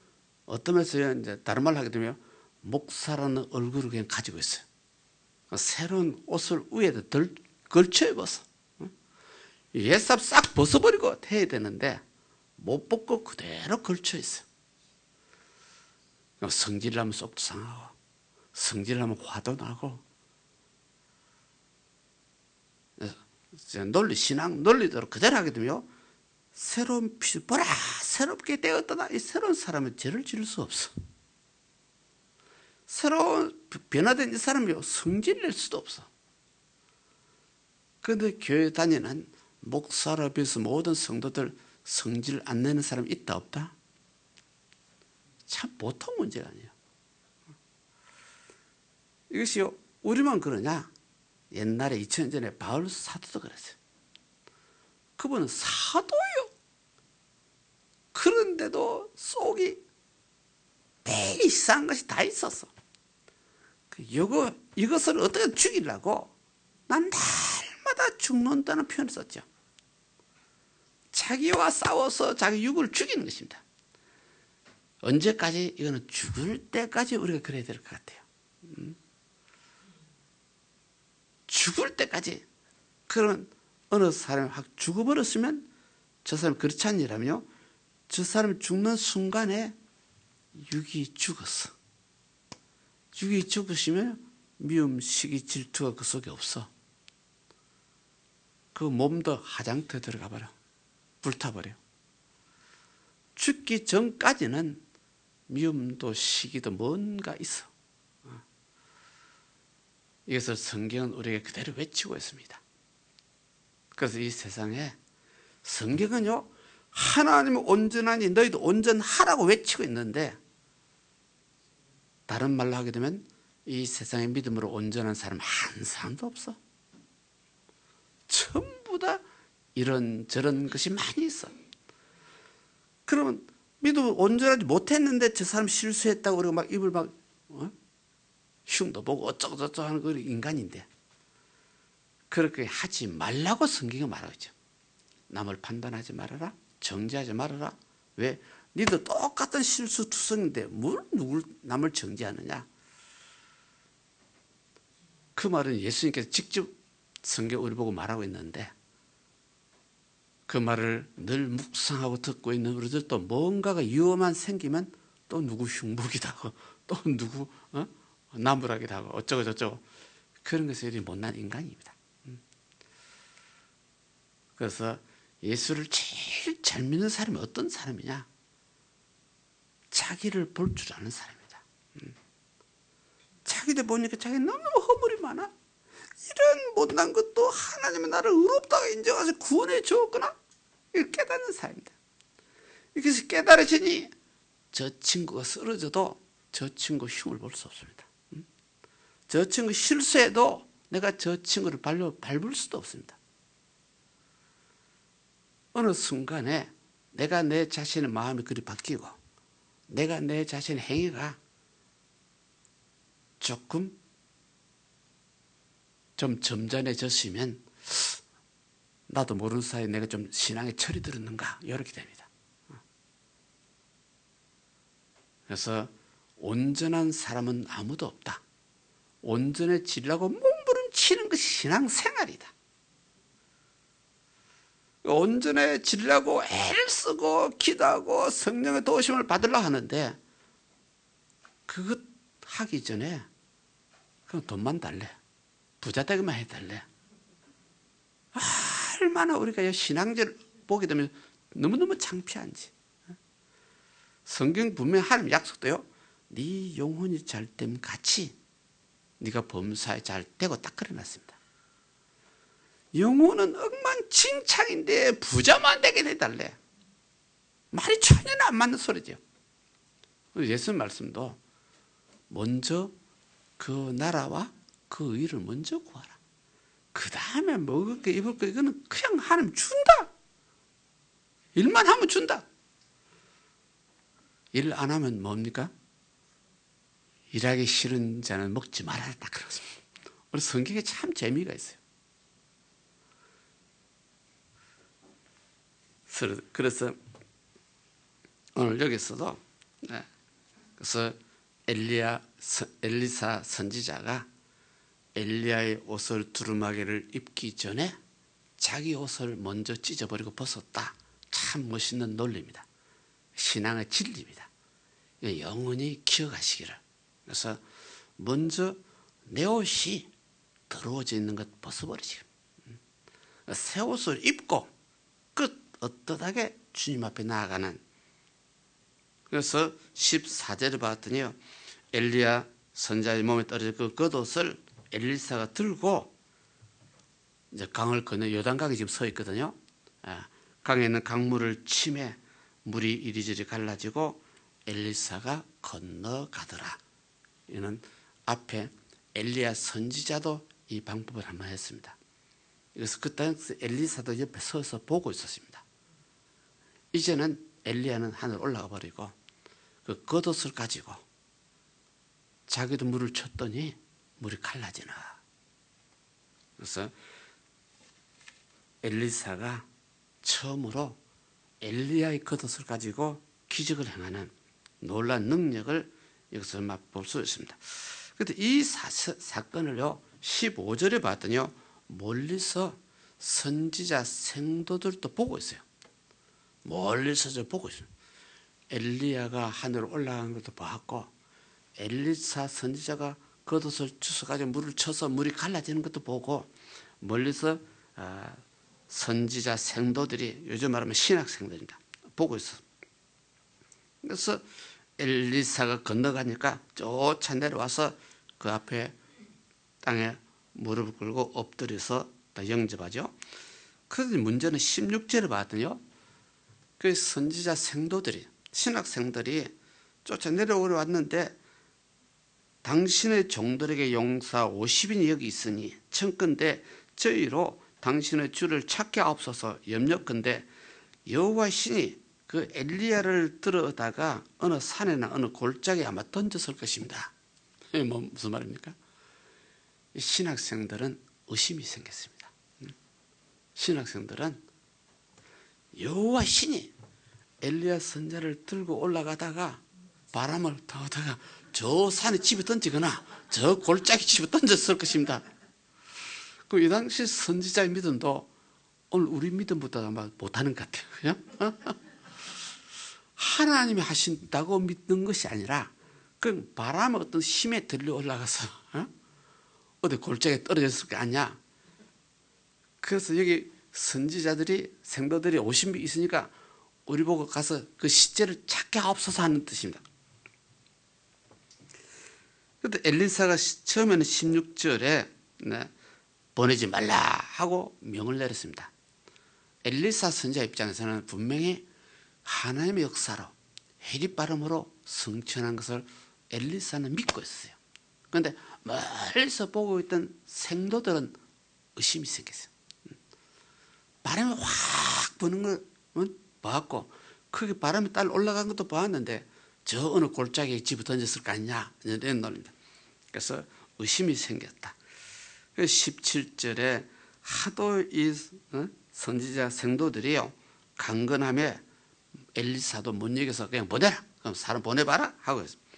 어떤 면에서 이제 다른 말로 하게 되면 목사라는 얼굴을 그냥 가지고 있어요. 새로운 옷을 위에다 걸쳐 입어서 옛 사람 싹 벗어버리고 해야 되는데 못 벗고 그대로 걸쳐 있어요. 성질나면 속도 상하고 성질나면 화도 나고 신앙 논리대로 그대로 하게 되면 새로운 보라 새롭게 되었다. 이 새로운 사람은 죄를 지을 수 없어. 새로운 변화된 이 사람이 성질 낼 수도 없어. 그런데 교회 다니는 목사라 비해서 모든 성도들 성질 안 내는 사람 있다 없다? 참 보통 문제가 아니에요. 이것이 우리만 그러냐? 옛날에 2000년 전에 바울 사도도 그랬어요. 그분은 사도요. 그런데도 속이 되게 이상한 것이 다 있었어. 이것을 어떻게 죽이려고 난 날마다 죽는다는 표현을 썼죠. 자기와 싸워서 자기 육을 죽이는 것입니다. 언제까지? 이거는 죽을 때까지 우리가 그래야 될 것 같아요. 죽을 때까지. 그러면 어느 사람이 확 죽어버렸으면 저 사람이 그렇지 않니라면요, 저 사람이 죽는 순간에 육이 죽었어. 육이 죽으시면 미움, 시기, 질투가 그 속에 없어. 그 몸도 화장터에 들어가 버려. 불타버려. 죽기 전까지는 미움도 시기도 뭔가 있어. 이것을 성경은 우리에게 그대로 외치고 있습니다. 그래서 이 세상에 성경은요, 하나님은 온전하니 너희도 온전하라고 외치고 있는데, 다른 말로 하게 되면 이 세상의 믿음으로 온전한 사람 한 사람도 없어. 전부 다 이런저런 것이 많이 있어. 그러면 믿음을 온전하지 못했는데 저 사람 실수했다고 우리가 막 입을 막 흉도 보고 어쩌고저쩌고 하는 그 인간인데, 그렇게 하지 말라고 성경이 말하고 있죠. 남을 판단하지 말아라. 정죄하지 말아라. 왜? 니도 똑같은 실수투성인데 뭘 남을 정죄하느냐. 그 말은 예수님께서 직접 성경 우리 보고 말하고 있는데, 그 말을 늘 묵상하고 듣고 있는 우리들도 뭔가가 위험한 생기면 또 누구 흉보기도 하고 또 누구 나무라기도 하고 어쩌고저쩌고, 그런 것이 이리 못난 인간입니다. 그래서 예수를 제일 잘 믿는 사람이 어떤 사람이냐? 자기를 볼 줄 아는 사람이다. 자기들 보니까 자기 너무 허물이 많아. 이런 못난 것도 하나님은 나를 의롭다고 인정해서 구원해 주었구나. 이걸 깨닫는 사람이다. 이것이 깨달아지니 저 친구가 쓰러져도 저 친구 흉을 볼 수 없습니다. 저 친구 실수해도 내가 저 친구를 밟을 수도 없습니다. 어느 순간에 내가 내 자신의 마음이 그리 바뀌고 내가 내 자신의 행위가 조금 좀 점잖해졌으면 나도 모르는 사이에 내가 좀 신앙에 철이 들었는가, 이렇게 됩니다. 그래서 온전한 사람은 아무도 없다. 온전해지려고 몸부림치는 것이 신앙생활이다. 온전해지려고 애를 쓰고 기도하고 성령의 도우심을 받으려고 하는데, 그것 하기 전에 그럼 돈만 달래. 부자 되기만 해달래. 얼마나 우리가 신앙제를 보게 되면 너무너무 창피한지. 성경 분명히 하나님 약속도요, 네 영혼이 잘 됨 같이 네가 범사에 잘 되고 딱 그려놨습니다. 영혼은 엉망진창인데 부자만 되게 해달래. 말이 전혀 안 맞는 소리죠. 예수님 말씀도 먼저 그 나라와 그 의를 먼저 구하라. 그 다음에 먹을 거 입을 거 이거는 그냥 하나님 준다. 일만 하면 준다. 일 안 하면 뭡니까? 일하기 싫은 자는 먹지 말아라. 딱 그렇습니다. 우리 성경에 참 재미가 있어요. 그래서 오늘 여기서도 그래서 엘리사 선지자가 엘리야의 옷을 두루마기를 입기 전에 자기 옷을 먼저 찢어버리고 벗었다. 참 멋있는 논리입니다. 신앙의 진리입니다. 영원히 기억하시기를. 그래서 먼저 내 옷이 더러워져 있는 것 벗어버리시고 새 옷을 입고 끝 어떠하게 주님 앞에 나아가는. 그래서 14절을 봤더니요, 엘리야 선지자의 몸에 떨어진 그 겉옷을 엘리사가 들고 이제 강을 건너 요단강에 지금 서 있거든요. 강에 있는 강물을 치매 물이 이리저리 갈라지고 엘리사가 건너가더라. 이는 앞에 엘리야 선지자도 이 방법을 한번 했습니다. 그래서 그 당시 엘리사도 옆에 서서 보고 있었습니다. 이제는 엘리야는 하늘 올라가 버리고 그 겉옷을 가지고 자기도 물을 쳤더니 물이 갈라지나. 그래서 엘리사가 처음으로 엘리야의 겉옷을 가지고 기적을 행하는 놀라운 능력을 여기서 맛볼 수 있습니다. 그런데 이 사건을요 15절에 봤더니요 멀리서 선지자 생도들도 보고 있어요. 멀리서 보고 있어요. 엘리야가 하늘로 올라간 것도 봤고 엘리사 선지자가 겉옷을 주워가지고 물을 쳐서 물이 갈라지는 것도 보고 멀리서 선지자 생도들이 요즘 말하면 신학생들입니다. 보고 있어. 그래서 엘리사가 건너가니까 쫓아 내려와서 그 앞에 땅에 무릎을 꿇고 엎드려서 영접하죠. 그런데 문제는 16절을 봤더니요. 그 선지자 생도들이 신학생들이 쫓아 내려왔는데 당신의 종들에게 용사 50인이 여기 있으니 청컨대 저희로 당신의 주를 찾게 하옵소서. 염려컨대 여호와 신이 그 엘리야를 들어다가 어느 산이나 어느 골짜기에 아마 던졌을 것입니다. 무슨 말입니까? 신학생들은 의심이 생겼습니다. 신학생들은 여호와 신이 엘리야 선자를 들고 올라가다가 바람을 타다가 저 산에 집에 던지거나 저 골짜기 집에 던졌을 것입니다. 그 이 당시 선지자의 믿음도 오늘 우리 믿음보다 아마 못하는 것 같아요. 하나님이 하신다고 믿는 것이 아니라 그 바람의 어떤 힘에 들려 올라가서 어디 골짜기에 떨어졌을 거 아니야. 그래서 여기 선지자들이 생도들이 50명 있으니까 우리 보고 가서 그 시체를 찾게 하옵소서 하는 뜻입니다. 그런데 엘리사가 처음에는 16절에 보내지 말라 하고 명을 내렸습니다. 엘리사 선지자 입장에서는 분명히 하나님의 역사로 해리바람으로 성취한 것을 엘리사는 믿고 있었어요. 그런데 멀리서 보고 있던 생도들은 의심이 생겼어요. 바람이 확 부는 걸 봤고 그게 바람이 딸 올라간 것도 봤는데 저 어느 골짜기에 집어 던졌을 거 아니냐 이런 논리입니다. 그래서 의심이 생겼다. 17절에 하도 이 선지자 생도들이요 강건함에 엘리사도 못 이겨서 그냥 보내라. 그럼 사람 보내봐라 하고 있습니다.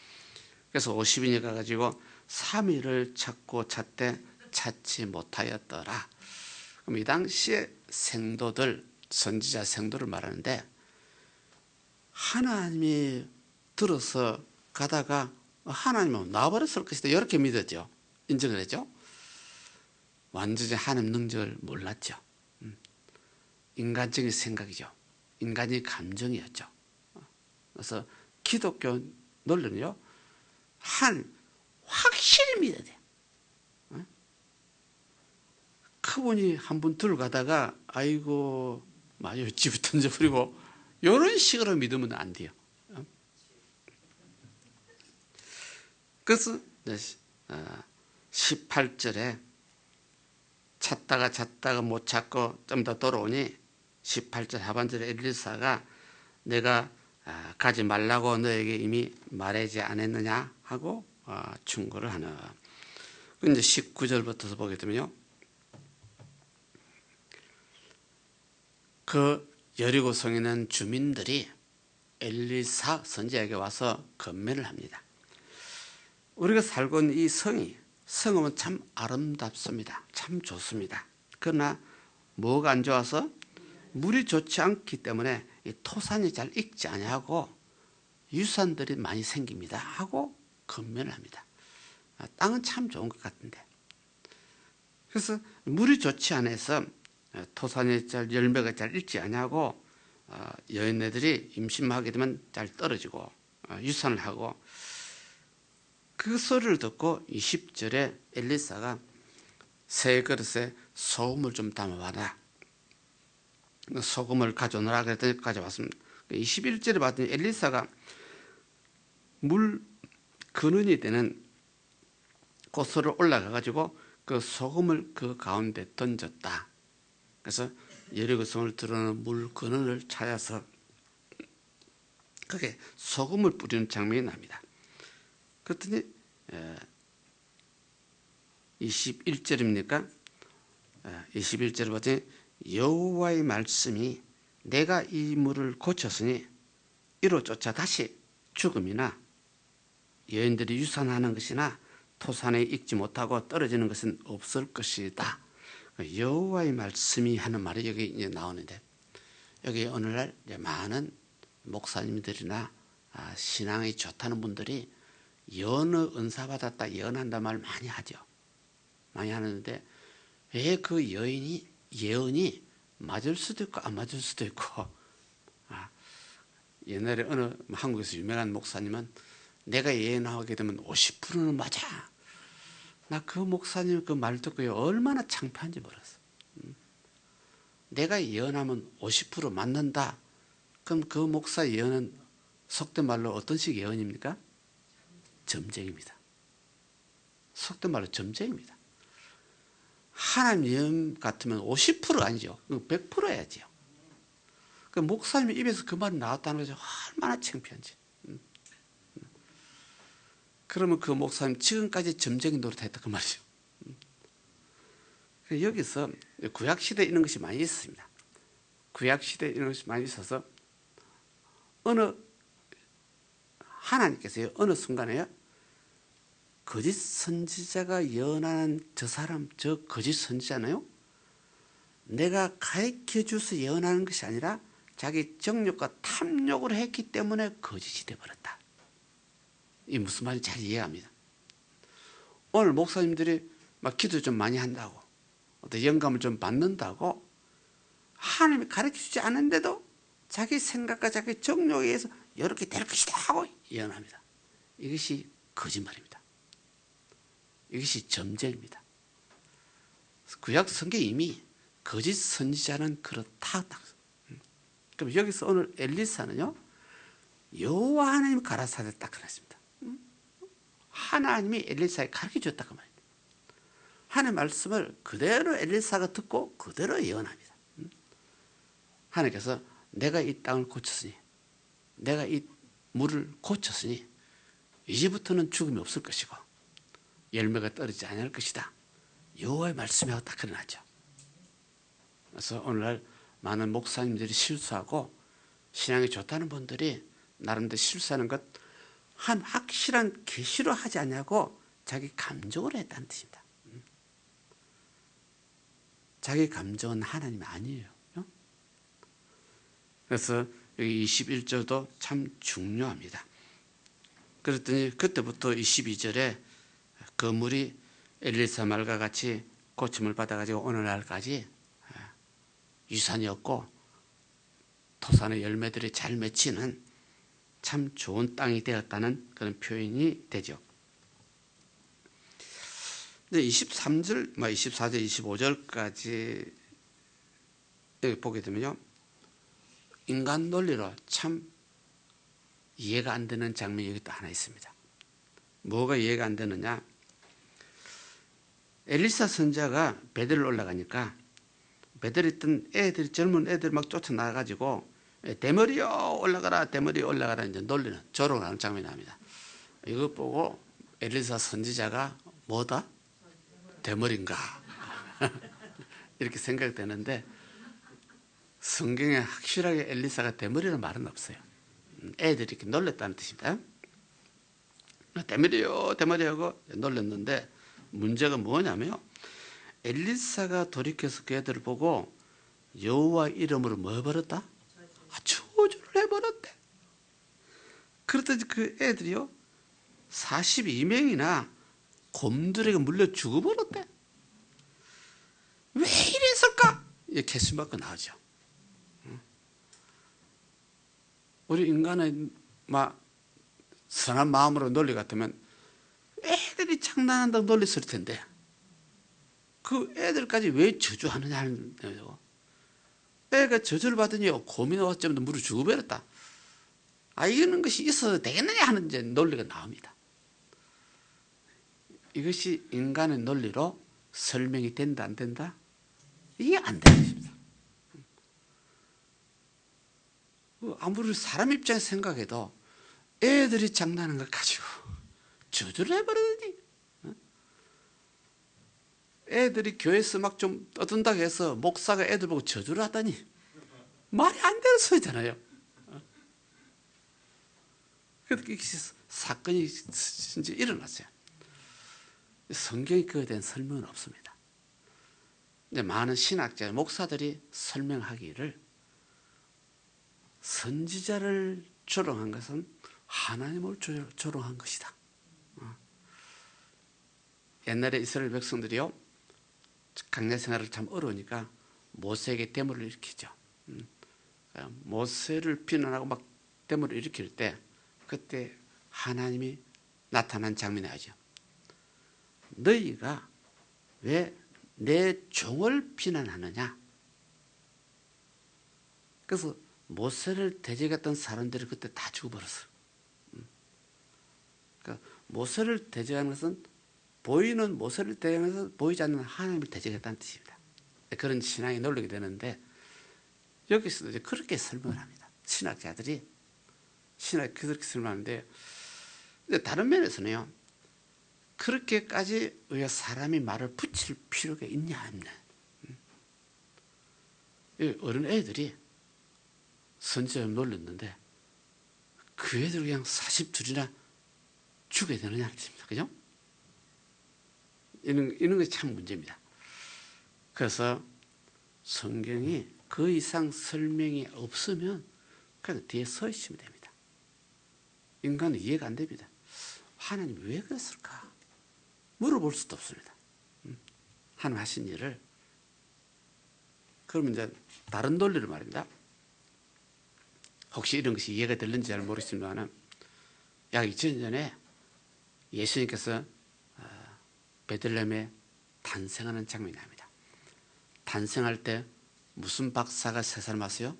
그래서 50인이 가가지고 3일을 찾고 찾되 찾지 못하였더라. 그럼 이 당시에 생도들 선지자 생도를 말하는데 하나님이 들어서 가다가 하나님은 나와버렸을 것이다 이렇게 믿었죠. 인정을 했죠. 완전히 하나님 능력을 몰랐죠. 인간적인 생각이죠. 인간의 감정이었죠. 그래서 기독교 논리는요, 확실히 믿어야 돼요. 그분이 한 분 들어가다가 아이고 마요 집을 던져버리고 이런 식으로 믿으면 안 돼요. 그래서 18절에 찾다가 못 찾고 좀 더 돌아오니 18절 하반절에 엘리사가 내가 가지 말라고 너에게 이미 말하지 않았느냐 하고 충고를 하는. 이제 19절부터 보게 되면요, 그 여리고성에 있는 주민들이 엘리사 선지자에게 와서 건면을 합니다. 우리가 살고 있는 이 성은 참 아름답습니다. 참 좋습니다. 그러나 뭐가 안 좋아서 물이 좋지 않기 때문에 이 토산이 잘 익지 아니하고 유산들이 많이 생깁니다 하고 건면을 합니다. 땅은 참 좋은 것 같은데, 그래서 물이 좋지 않아서 토산이 잘 열매가 잘 익지 아니하고 여인네들이 임신하게 되면 잘 떨어지고 유산을 하고, 그 소리를 듣고 20절에 엘리사가 새 그릇에 소금을 좀 담아와라. 소금을 가져오너라 그랬더니 가져왔습니다. 21절에 봤더니 엘리사가 물 근원이 되는 곳으로 올라가 가지고 그 소금을 그 가운데 던졌다. 그래서 여리고성을 드러내는 물 근원을 찾아서 그게 소금을 뿌리는 장면이 납니다. 그랬더니 21절입니까? 21절을 봤더니 여호와의 말씀이 내가 이 물을 고쳤으니 이로 쫓아 다시 죽음이나 여인들이 유산하는 것이나 토산에 익지 못하고 떨어지는 것은 없을 것이다. 여호와의 말씀이 하는 말이 여기 이제 나오는데, 여기 오늘날 많은 목사님들이나 신앙이 좋다는 분들이 연의 은사 받았다, 예언한다 말 많이 하죠. 많이 하는데 왜 그 예언이 맞을 수도 있고 안 맞을 수도 있고. 옛날에 어느 한국에서 유명한 목사님은 내가 예언하게 되면 50%는 맞아. 나 그 목사님 그 말 듣고 얼마나 창피한지 몰랐어. 내가 예언하면 50% 맞는다. 그럼 그 목사 예언은 속된 말로 어떤 식 예언입니까? 점쟁입니다. 속된 말로 점쟁입니다. 하나님 예언 같으면 50% 아니죠. 100%야지요. 그 목사님 입에서 그 말이 나왔다는 것이 얼마나 창피한지. 그러면 그 목사님 지금까지 점쟁이 노릇했다 그 말이죠. 여기서 구약시대에 이런 것이 많이 있습니다. 구약시대에 이런 것이 많이 있어서 하나님께서요, 어느 순간에요, 거짓 선지자가 예언하는 저 거짓 선지자는요, 내가 가르쳐 줘서 예언하는 것이 아니라 자기 정욕과 탐욕을 했기 때문에 거짓이 되어버렸다. 이 무슨 말인지 잘 이해합니다. 오늘 목사님들이 막 기도 좀 많이 한다고, 어떤 영감을 좀 받는다고 하나님이 가르쳐 주지 않은데도 자기 생각과 자기 정욕에 의해서 이렇게 될 것이다 하고 예언합니다. 이것이 거짓말입니다. 이것이 점쟁입니다. 구약 성경에 이미 거짓 선지자는 그렇다. 그럼 여기서 오늘 엘리사는요, 여호와 하나님 가라사대 딱 그랬습니다. 하나님이 엘리사에 가르쳐 줬다고 말입니다. 하나님의 말씀을 그대로 엘리사가 듣고 그대로 예언합니다. 하나님께서 내가 이 땅을 고쳤으니, 내가 이 물을 고쳤으니 이제부터는 죽음이 없을 것이고 열매가 떨어지지 않을 것이다. 여호와의 말씀이 딱 그러나죠. 그래서 오늘날 많은 목사님들이 실수하고 신앙이 좋다는 분들이 나름대로 실수하는 것, 한 확실한 계시로 하지 않냐고 자기 감정으로 했다는 뜻입니다. 자기 감정은 하나님이 아니에요. 그래서 여기 21절도 참 중요합니다. 그랬더니 그때부터 22절에 그 물이 엘리사 말과 같이 고침을 받아가지고 오늘날까지 유산이 없고 토산의 열매들이 잘 맺히는 참 좋은 땅이 되었다는 그런 표현이 되죠. 근데 23절, 24절, 25절까지 여기 보게 되면요, 인간 논리로 참 이해가 안 되는 장면이 여기 또 하나 있습니다. 뭐가 이해가 안 되느냐? 엘리사 선지자가 베델을 올라가니까 베델에 있던 애들이, 젊은 애들 막 쫓아나가지고 대머리요 올라가라, 대머리 올라가라 이제 놀리는, 조롱을 하는 장면이 나옵니다. 이거 보고 엘리사 선지자가 뭐다? 대머리인가? 이렇게 생각되는데 성경에 확실하게 엘리사가 대머리라는 말은 없어요. 애들이 이렇게 놀랬다는 뜻입니다. 대머리요 대머리하고 놀렸는데 문제가 뭐냐면요, 엘리사가 돌이켜서 그 애들을 보고 여호와 이름으로 뭐 해버렸다? 저주를 해버렸대. 그랬더니 그 애들이요 42명이나 곰들에게 물려 죽어버렸대. 왜 이랬을까? 이게 캐스막고 나오죠. 우리 인간은 막 선한 마음으로 논리 같으면 애들이 장난한다고 놀렸을 텐데 그 애들까지 왜 저주하느냐 하는 거죠. 애가 저주를 받으니 곰이 나왔지만 물을 죽어버렸다. 이런 것이 있어도 되겠느냐 하는 이제 논리가 나옵니다. 이것이 인간의 논리로 설명이 된다 안 된다? 이게 안 되는 것입니다. 아무리 사람 입장에서 생각해도 애들이 장난하는 걸 가지고 저주를 해버리더니, 애들이 교회에서 막 좀 떠든다고 해서 목사가 애들 보고 저주를 하다니 말이 안 되는 소리잖아요. 그렇게 사건이 이제 일어났어요. 성경에 그에 대한 설명은 없습니다. 근데 많은 신학자, 목사들이 설명하기를 선지자를 조롱한 것은 하나님을 조롱한 것이다. 옛날에 이스라엘 백성들이요, 강야 생활을 참 어려우니까 모세에게 데모를 일으키죠. 모세를 비난하고 막 데모를 일으킬 때 그때 하나님이 나타난 장면이 나오죠. 너희가 왜 내 종을 비난하느냐? 그래서 모세를 대적했던 사람들이 그때 다 죽어버렸어요. 그러니까 모세를 대적하는 것은 보이는 모세를 대적하면서 보이지 않는 하나님을 대적했다는 뜻입니다. 그런 신앙이 놀리게 되는데 여기서도 이제 그렇게 설명을 합니다. 신학자들이 그렇게 설명하는데, 근데 다른 면에서는요, 그렇게까지 우리가 사람이 말을 붙일 필요가 있냐 없냐. 어린 애들이 선지자를 놀렸는데 그 애들 그냥 42이나 죽여야 되느냐 뜻입니다. 그죠? 이런 것이 참 문제입니다. 그래서 성경이 그 이상 설명이 없으면 그냥 뒤에 서 있으면 됩니다. 인간은 이해가 안 됩니다. 하나님 왜 그랬을까? 물어볼 수도 없습니다. 하나님 하신 일을. 그러면 이제 다른 논리를 말입니다. 혹시 이런 것이 이해가 될는지 잘 모르겠습니다만, 약 2000년 전에 예수님께서 베들레헴에 탄생하는 장면이 납니다. 탄생할 때 무슨 박사가 세상에 왔어요?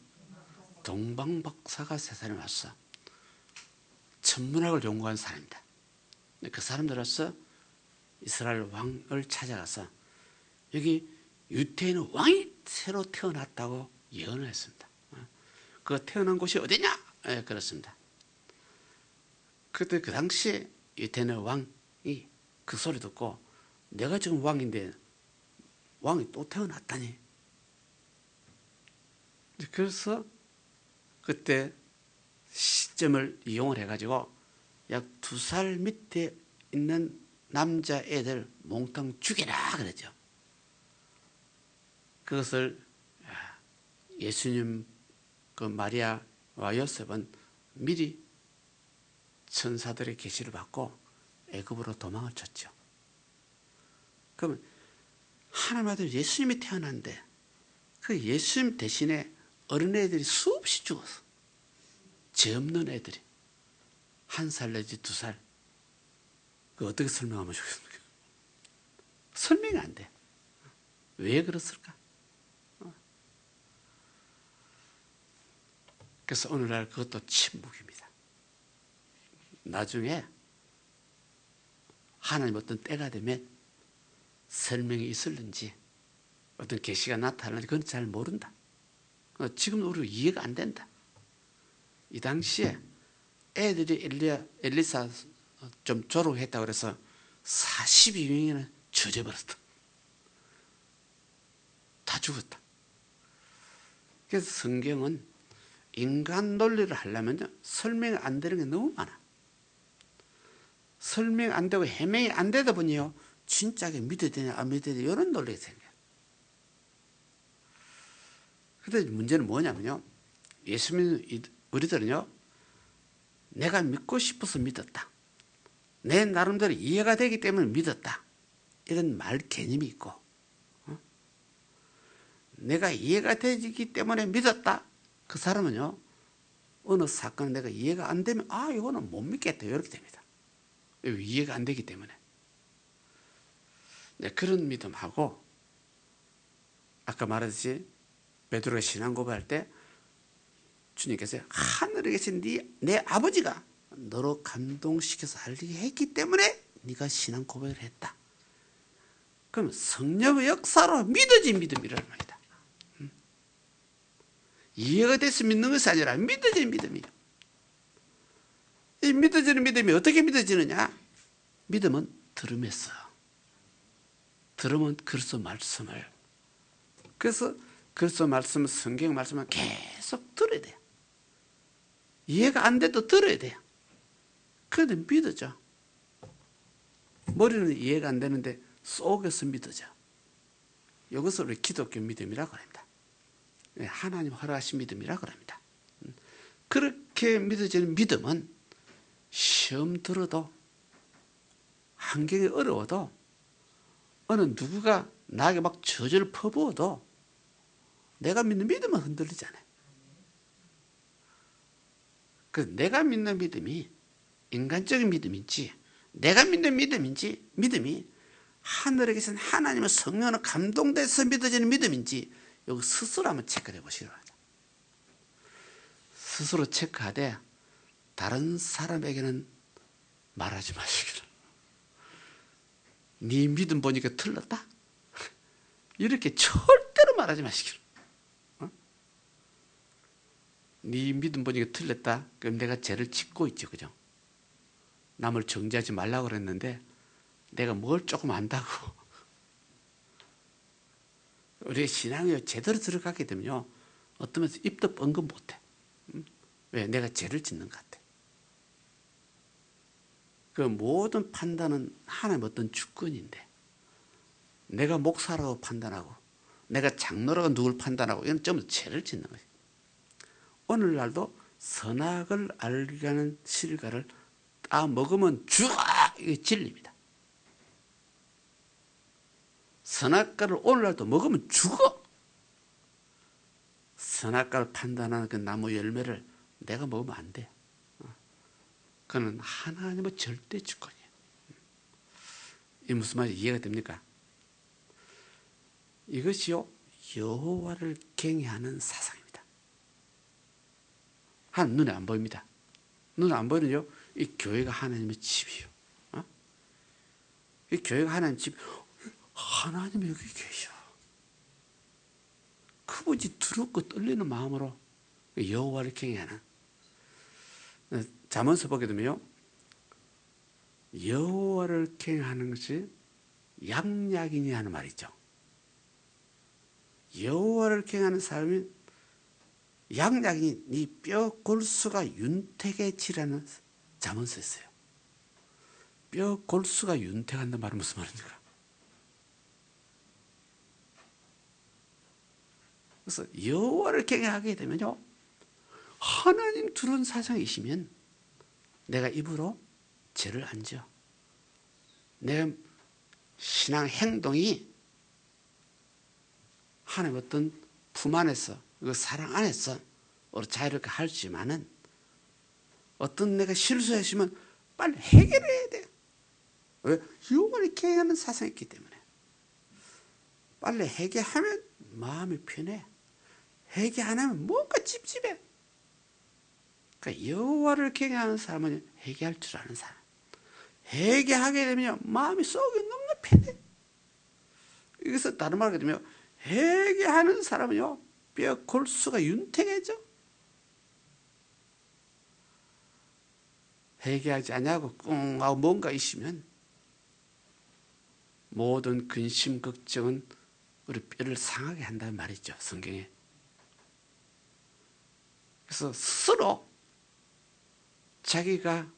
동방 박사가 세상에 왔어. 천문학을 연구한 사람입니다. 그 사람들로서 이스라엘 왕을 찾아가서 여기 유태인의 왕이 새로 태어났다고 예언을 했습니다. 그 태어난 곳이 어디냐? 네, 그렇습니다. 그때 그 당시에 유태인의 왕이 그 소리 듣고 내가 지금 왕인데 왕이 또 태어났다니. 그래서 그때 시점을 이용을 해가지고 약 2살 밑에 있는 남자애들 몽땅 죽여라 그랬죠. 그것을 예수님 그 마리아와 요셉은 미리 천사들의 계시를 받고 애굽으로 도망을 쳤죠. 그러면 하나님 아들 예수님이 태어났는데 그 예수님 대신에 어린애들이 수없이 죽었어. 죄 없는 애들이 1살 내지 2살. 그 어떻게 설명하면 좋겠습니까? 설명이 안 돼. 왜 그렇을까? 그래서 오늘날 그것도 침묵입니다. 나중에 하나님 어떤 때가 되면 설명이 있을는지 어떤 계시가 나타나는지 그건 잘 모른다. 지금 우리 이해가 안 된다. 이 당시에 애들이 엘리사 좀 졸업했다고 그래서 42명이나 저져버렸다. 다 죽었다. 그래서 성경은 인간 논리를 하려면 설명이 안 되는 게 너무 많아. 설명 안 되고 해명이 안 되다 보니요, 진짜게 믿어야 되냐 안 믿어야 되냐 이런 논리가 생겨요. 그런데 문제는 뭐냐면요, 예수 믿는 우리들은요, 내가 믿고 싶어서 믿었다, 내 나름대로 이해가 되기 때문에 믿었다, 이런 말 개념이 있고, 내가 이해가 되기 때문에 믿었다, 그 사람은요, 어느 사건은 내가 이해가 안 되면 이거는 못 믿겠다 이렇게 됩니다. 이해가 안 되기 때문에. 네, 그런 믿음하고 아까 말했듯이 베드로가 신앙 고백할 때 주님께서 하늘에 계신 내 아버지가 너로 감동시켜서 알게 했기 때문에 네가 신앙 고백을 했다. 그럼 성령의 역사로 믿어진 믿음이라는 말이다. 이해가 돼서 믿는 것이 아니라 믿어진 믿음이에요. 이 믿어지는 믿음이 어떻게 믿어지느냐? 믿음은 들음에서. 들으면 그리스도 말씀을. 그래서 그리스도 말씀, 성경 말씀을 계속 들어야 돼요. 이해가 안 돼도 들어야 돼요. 그런데 믿어져. 머리는 이해가 안 되는데 속에서 믿어져. 이것을 우리 기독교 믿음이라고 합니다. 하나님 허락하신 믿음이라고 합니다. 그렇게 믿어지는 믿음은 시험 들어도, 환경이 어려워도, 어느 누구가 나에게 막 저주를 퍼부어도 내가 믿는 믿음은 흔들리지 않아요. 그래서 내가 믿는 믿음이 인간적인 믿음인지, 내가 믿는 믿음이 하늘에 계신 하나님의 성령으로 감동돼서 믿어지는 믿음인지, 여기 스스로 한번 체크해 보시기 바랍니다. 스스로 체크하되 다른 사람에게는 말하지 마시기를. 네 믿음 보니까 틀렸다? 이렇게 절대로 말하지 마시기를. 네 믿음 보니까 틀렸다? 그럼 내가 죄를 짓고 있죠, 그죠? 남을 정죄하지 말라고 그랬는데 내가 뭘 조금 안다고. 우리의 신앙이 제대로 들어가게 되면요, 어떤 면에서 입도 뻥긋 못해. 왜? 내가 죄를 짓는 것 같아. 그 모든 판단은 하나님 어떤 주권인데, 내가 목사라고 판단하고, 내가 장로라고 누굴 판단하고, 이건 전부 죄를 짓는 거예요. 오늘날도 선악을 알게 하는 실과를 먹으면 죽어! 이게 진리입니다. 선악과를 오늘날도 먹으면 죽어! 선악과를 판단하는 그 나무 열매를 내가 먹으면 안 돼. 그는 하나님의 절대 주권이에요. 이 무슨 말인지 이해가 됩니까? 이것이요, 여호와를 경외하는 사상입니다. 눈에 안 보입니다. 눈에 안 보이는요, 이 교회가 하나님의 집이에요. 이 교회가 하나님의 집, 하나님이 여기 계셔. 그분이 두렵고 떨리는 마음으로 여호와를 경외하는. 잠언서 보게 되면요, 여호와를 경외하는 것이 양약이니 하는 말이죠. 여호와를 경외하는 사람이 양약이니 네 뼈 골수가 윤택해지라는 잠언서 있어요. 뼈 골수가 윤택한다는 말은 무슨 말입니까? 그래서 여호와를 경외하게 되면요, 하나님 두려운 사상이시면 내가 입으로 죄를 안 지어. 내 신앙 행동이 하나님 어떤 품 안에서, 그 사랑 안에서 자유롭게 할 수 있지만은, 어떤 내가 실수했으면 빨리 해결해야 돼. 왜? 여호와를 경외하는 사상이 있기 때문에. 빨리 회개하면 마음이 편해. 회개 안 하면 뭔가 찝찝해. 그러니까 여호와를 경외하는 사람은 회개할 줄 아는 사람. 회개하게 되면 마음이 속이 너무 편해. 여기서 다른 말로 하면 회개하는 사람은요, 뼈 골수가 윤택해져. 회개하지 않냐고 꿍 하고 뭔가 있으면 모든 근심 걱정은 우리 뼈를 상하게 한다는 말이죠, 성경에. 그래서 스스로 자기가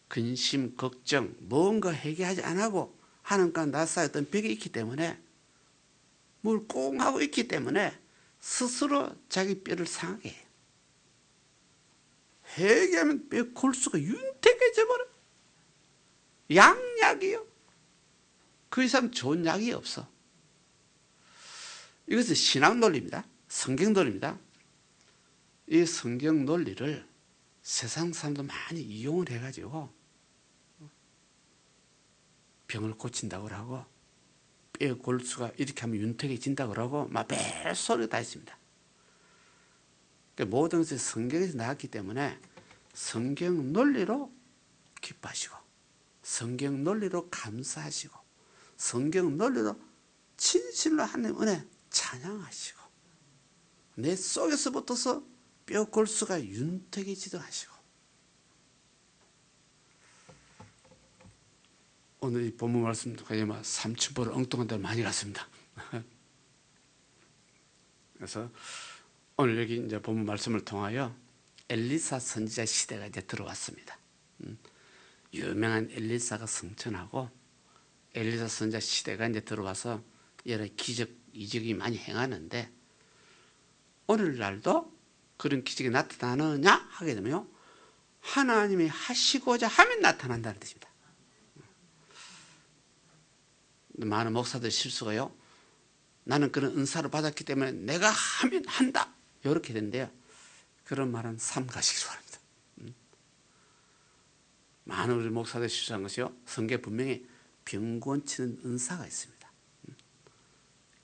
근심 걱정 뭔가 회개하지 않고 하는가 나사였던 벽이 있기 때문에 뭘 꽁 하고 있기 때문에 스스로 자기 뼈를 상하게 해요. 회개하면 뼈 골수가 윤택해져 버려. 양약이요. 그 이상 좋은 약이 없어. 이것은 신앙 논리입니다. 성경 논리입니다. 이 성경 논리를 세상 사람도 많이 이용을 해가지고 병을 고친다고 하고 뼈 골수가 이렇게 하면 윤택해진다고 하고 막 벨소리가 다 있습니다. 모든 것이 성경에서 나왔기 때문에 성경 논리로 기뻐하시고 성경 논리로 감사하시고 성경 논리로 진실로 하나님 은혜 찬양하시고 내 속에서부터서 뼈 골수가 윤택해지도록 하시고. 오늘 이 본문 말씀 가지만 삼천포를 엉뚱한 데로 많이 갔습니다. 그래서 오늘 여기 이제 본문 말씀을 통하여 엘리사 선지자 시대가 이제 들어왔습니다. 유명한 엘리사가 승천하고 엘리사 선지자 시대가 이제 들어와서 여러 기적, 이적이 많이 행하는데 오늘날도 그런 기적이 나타나느냐 하게 되면요, 하나님이 하시고자 하면 나타난다는 뜻입니다. 많은 목사들 실수가요, 나는 그런 은사를 받았기 때문에 내가 하면 한다 이렇게 된대요. 그런 말은 삼가시기 바랍니다. 많은 우리 목사들 실수한 것이요, 성경에 분명히 병 고치는 은사가 있습니다.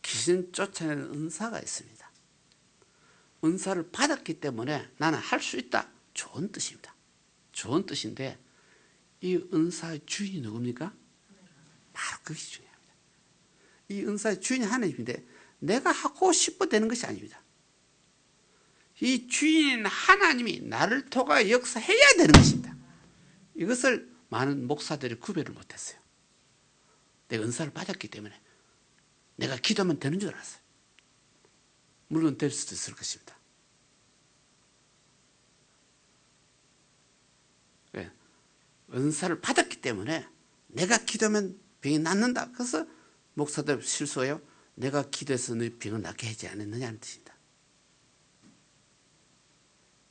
귀신 쫓아내는 은사가 있습니다. 은사를 받았기 때문에 나는 할 수 있다, 좋은 뜻입니다. 좋은 뜻인데 이 은사의 주인이 누굽니까? 바로 그것이 중요합니다. 이 은사의 주인이 하나님인데 내가 하고 싶어 되는 것이 아닙니다. 이 주인 하나님이 나를 통하여 역사해야 되는 것입니다. 이것을 많은 목사들이 구별을 못했어요. 내가 은사를 받았기 때문에 내가 기도하면 되는 줄 알았어요. 물론 될 수도 있을 것입니다. 왜? 은사를 받았기 때문에 내가 기도하면 병이 낫는다. 그래서 목사들 실수해요. 내가 기도해서 너희 병을 낫게 하지 않았느냐는 뜻입니다.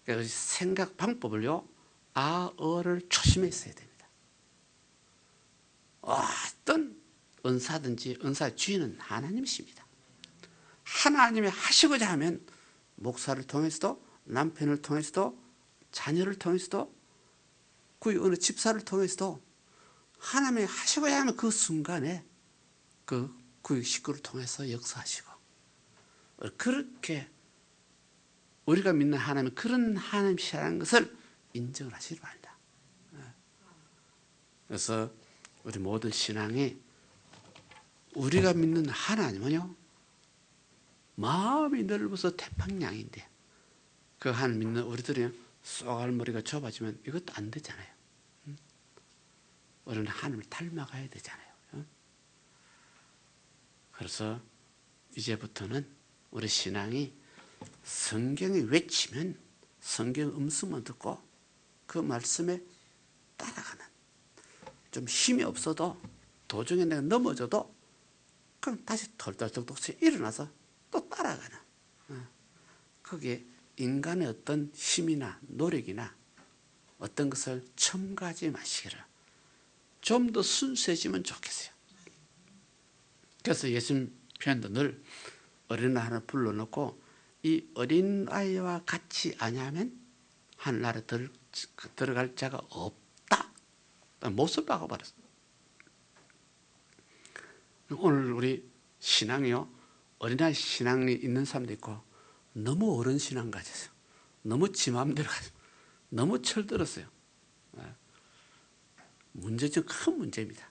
그래서 생각 방법을요, 아어를 조심했어야 됩니다. 어떤 은사든지 은사의 주인은 하나님이십니다. 하나님이 하시고자 하면 목사를 통해서도 남편을 통해서도 자녀를 통해서도 그 어느 집사를 통해서도 하나님이 하시고자 하면 그 순간에 그 식구를 통해서 역사하시고, 그렇게 우리가 믿는 하나님은 그런 하나님이시라는 것을 인정을 하시기 바랍니다. 그래서 우리 모든 신앙이 우리가 믿는 하나님은요, 마음이 넓어서 태평양인데 그 하나님 믿는 우리들이 쏘갈머리가 좁아지면 이것도 안 되잖아요. 우리는 하나님을 닮아가야 되잖아요. 그래서 이제부터는 우리 신앙이 성경이 외치면 성경 음성만 듣고 그 말씀에 따라가는, 좀 힘이 없어도 도중에 내가 넘어져도 그럼 다시 덜덜덜덜 일어나서 또 따라가는, 거기에 인간의 어떤 힘이나 노력이나 어떤 것을 첨가하지 마시기를, 좀 더 순수해지면 좋겠어요. 그래서 예수님 표현도 늘 어린아이 하나 불러놓고 이 어린아이와 같이 아니하면 하늘나라에 들어갈 자가 없다, 못을 박아버렸어요. 오늘 우리 신앙이요, 어린아이 신앙이 있는 사람도 있고 너무 어른 신앙 가졌어요. 너무 지 마음대로 가지고 너무 철들었어요. 문제죠. 큰 문제입니다.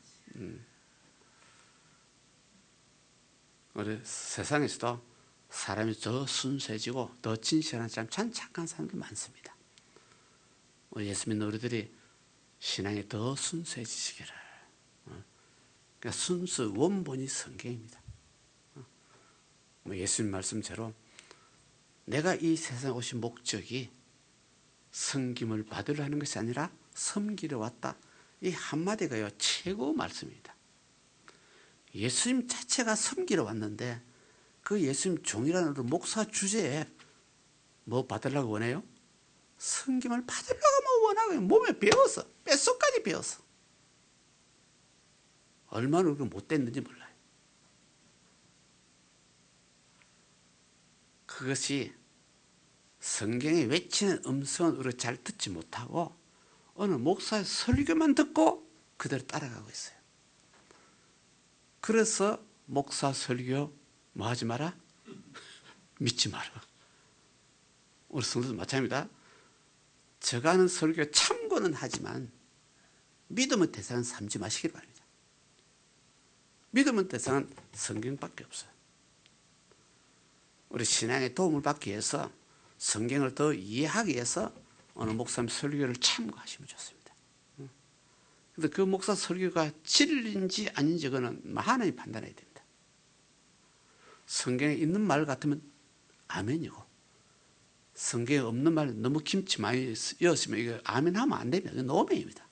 우리 세상에서도 사람이 더 순수해지고 더 진실한 사람, 참 착한 사람들 많습니다. 우리 예수 믿는 우리들이 신앙이 더 순수해지시기를. 그러니까 순수 원본이 성경입니다. 예수님 말씀대로 내가 이 세상에 오신 목적이 섬김을 받으려 하는 것이 아니라 섬기러 왔다. 이 한마디가요 최고 말씀입니다. 예수님 자체가 섬기러 왔는데 그 예수님 종이라는 목사 주제에 뭐 받으려고 원해요? 섬김을 받으려고 뭐 원하고 몸에 배워서 뼛속까지 배워서 얼마나 그렇게 못됐는지 몰라요. 그것이 성경에 외치는 음성은 우리가 잘 듣지 못하고 어느 목사의 설교만 듣고 그대로 따라가고 있어요. 그래서 목사 설교 뭐 하지 마라? 믿지 마라. 우리 성도도 마찬가지입니다. 제가 하는 설교 참고는 하지만 믿음의 대상은 삼지 마시길 바랍니다. 믿음의 대상은 성경밖에 없어요. 우리 신앙에 도움을 받기 위해서 성경을 더 이해하기 위해서 어느 목사님 설교를 참고하시면 좋습니다. 근데 그 목사 설교가 진리인지 아닌지 그거는 하나님이 판단해야 됩니다. 성경에 있는 말 같으면 아멘이고 성경에 없는 말 너무 김치 많이 이었으면 이거 아멘 하면 안 됩니다. 이건 오멘입니다.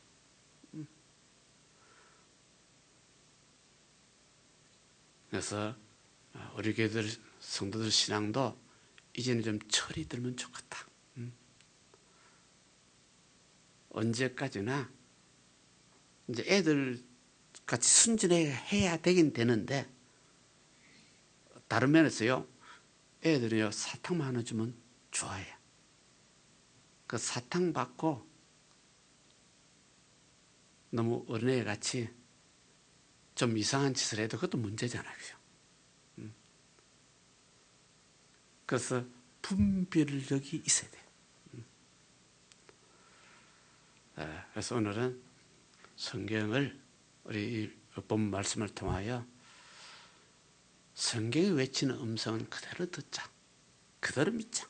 그래서 우리 교회들 성도들 신앙도 이제는 좀 철이 들면 좋겠다. 언제까지나 이제 애들 같이 순진해야 되긴 되는데 다른 면에서요 애들이요 사탕만 하나 주면 좋아해요. 그 사탕 받고 너무 어린애 같이 좀 이상한 짓을 해도 그것도 문제잖아요. 그죠? 그래서 분별력이 있어야 돼요. 그래서 오늘은 성경을 우리 본 말씀을 통하여 성경이 외치는 음성은 그대로 듣자. 그대로 믿자.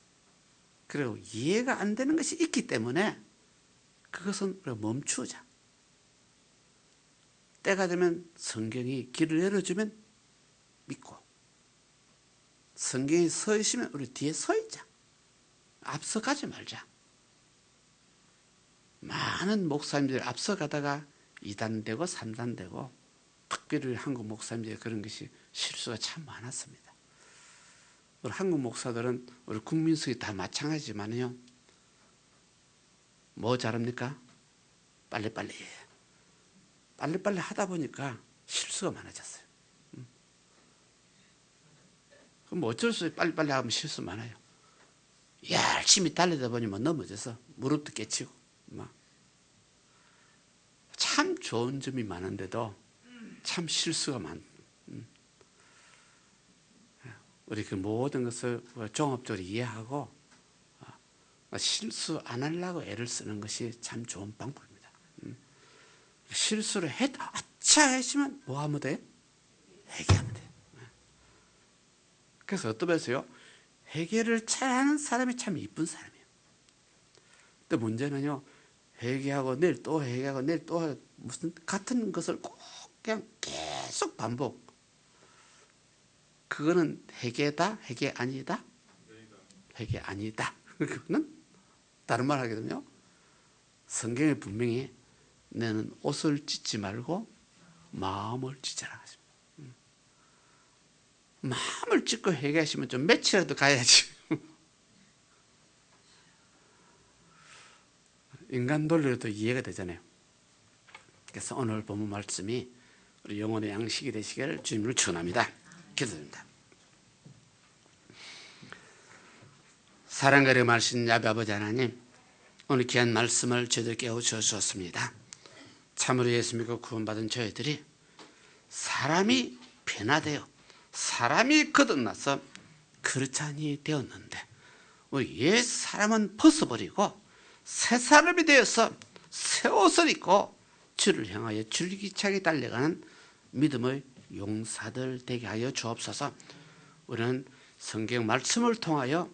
그리고 이해가 안 되는 것이 있기 때문에 그것은 우리가 멈추자. 때가 되면 성경이 길을 열어주면 믿고 성경이 서 있으면 우리 뒤에 서 있자. 앞서가지 말자. 많은 목사님들이 앞서가다가 2단되고 3단되고 특별히 한국 목사님들이 그런 것이 실수가 참 많았습니다. 우리 한국 목사들은 우리 국민성이 다 마찬가지지만요. 뭐 잘합니까? 빨리빨리. 빨리빨리 하다 보니까 실수가 많아졌어요. 그럼 어쩔 수 없이 빨리빨리 하면 실수 많아요. 열심히 달리다 보니 뭐 넘어져서 무릎도 깨치고 참 좋은 점이 많은데도 참 실수가 많. 우리 그 모든 것을 종합적으로 이해하고 실수 안 하려고 애를 쓰는 것이 참 좋은 방법입니다. 실수를 아차 했으면 뭐 하면 돼? 회개하면 돼. 그래서 어떤 면에서요 회개를 잘하는 사람이 참 이쁜 사람이에요. 근데 문제는요 회개하고 내일 또 회개하고 내일 또 무슨 같은 것을 꼭 그냥 계속 반복. 그거는 회개다? 회개 아니다? 회개 아니다. 그거는 다른 말 하게 되면요 성경에 분명히 너는 옷을 찢지 말고 마음을 찢어라. 마음을 찢고 회개하시면 좀 며칠이라도 가야지. 인간 논리로도 이해가 되잖아요. 그래서 오늘 본문 말씀이 우리 영혼의 양식이 되시기를 주님을 축원합니다. 기도드립니다. 사랑과 말씀 야베 아버지 하나님, 오늘 귀한 말씀을 저희들 깨우쳐 주셨습니다. 참으로 예수 믿고 구원받은 저희들이 사람이 변화되어 사람이 거듭나서 그릇잔이 되었는데 옛 사람은 벗어버리고 새 사람이 되어서 새 옷을 입고 주를 향하여 줄기차게 달려가는 믿음의 용사들 되게 하여 주옵소서. 우리는 성경 말씀을 통하여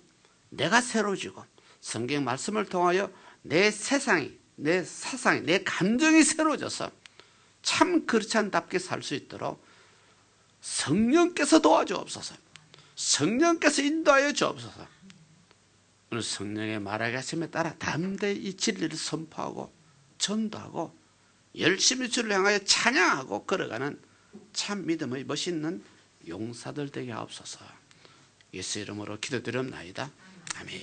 내가 새로워지고 성경 말씀을 통하여 내 세상이, 내 사상이, 내 감정이 새로워져서 참 그릇잔답게 살 수 있도록 성령께서 도와주옵소서. 성령께서 인도하여 주옵소서. 오늘 성령의 말하게 하심에 따라 담대히 이 진리를 선포하고 전도하고 열심히 주를 향하여 찬양하고 걸어가는 참 믿음의 멋있는 용사들 되게 하옵소서. 예수 이름으로 기도드립나이다. 아멘.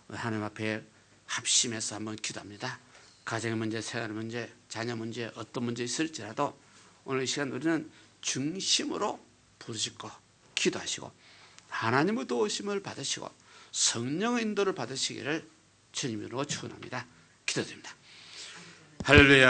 하나님 앞에 합심해서 한번 기도합니다. 가정의 문제, 생활 문제, 자녀 문제, 어떤 문제 있을지라도 오늘 이 시간 우리는 중심으로 부르짖고 기도하시고 하나님의 도우심을 받으시고 성령의 인도를 받으시기를 주님으로 축원합니다. 기도드립니다. 할렐루야.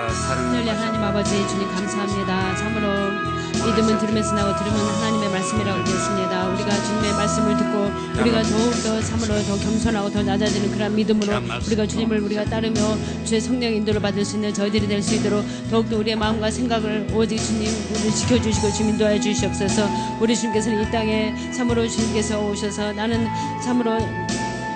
하늘의 하나님 아버지 주님 감사합니다. 참으로 믿음은 들으면서 나고 들으면 하나님의 말씀이라고 되었습니다. 우리가 주님의 말씀을 듣고 우리가 더욱더 참으로 더 겸손하고 더 낮아지는 그런 믿음으로 우리가 주님을 우리가 따르며 주의 성령의 인도를 받을 수 있는 저희들이 될 수 있도록 더욱더 우리의 마음과 생각을 오직 주님 우리를 지켜주시고 주님 인도하여 주시옵소서. 우리 주님께서는 이 땅에 참으로 주님께서 오셔서 나는 참으로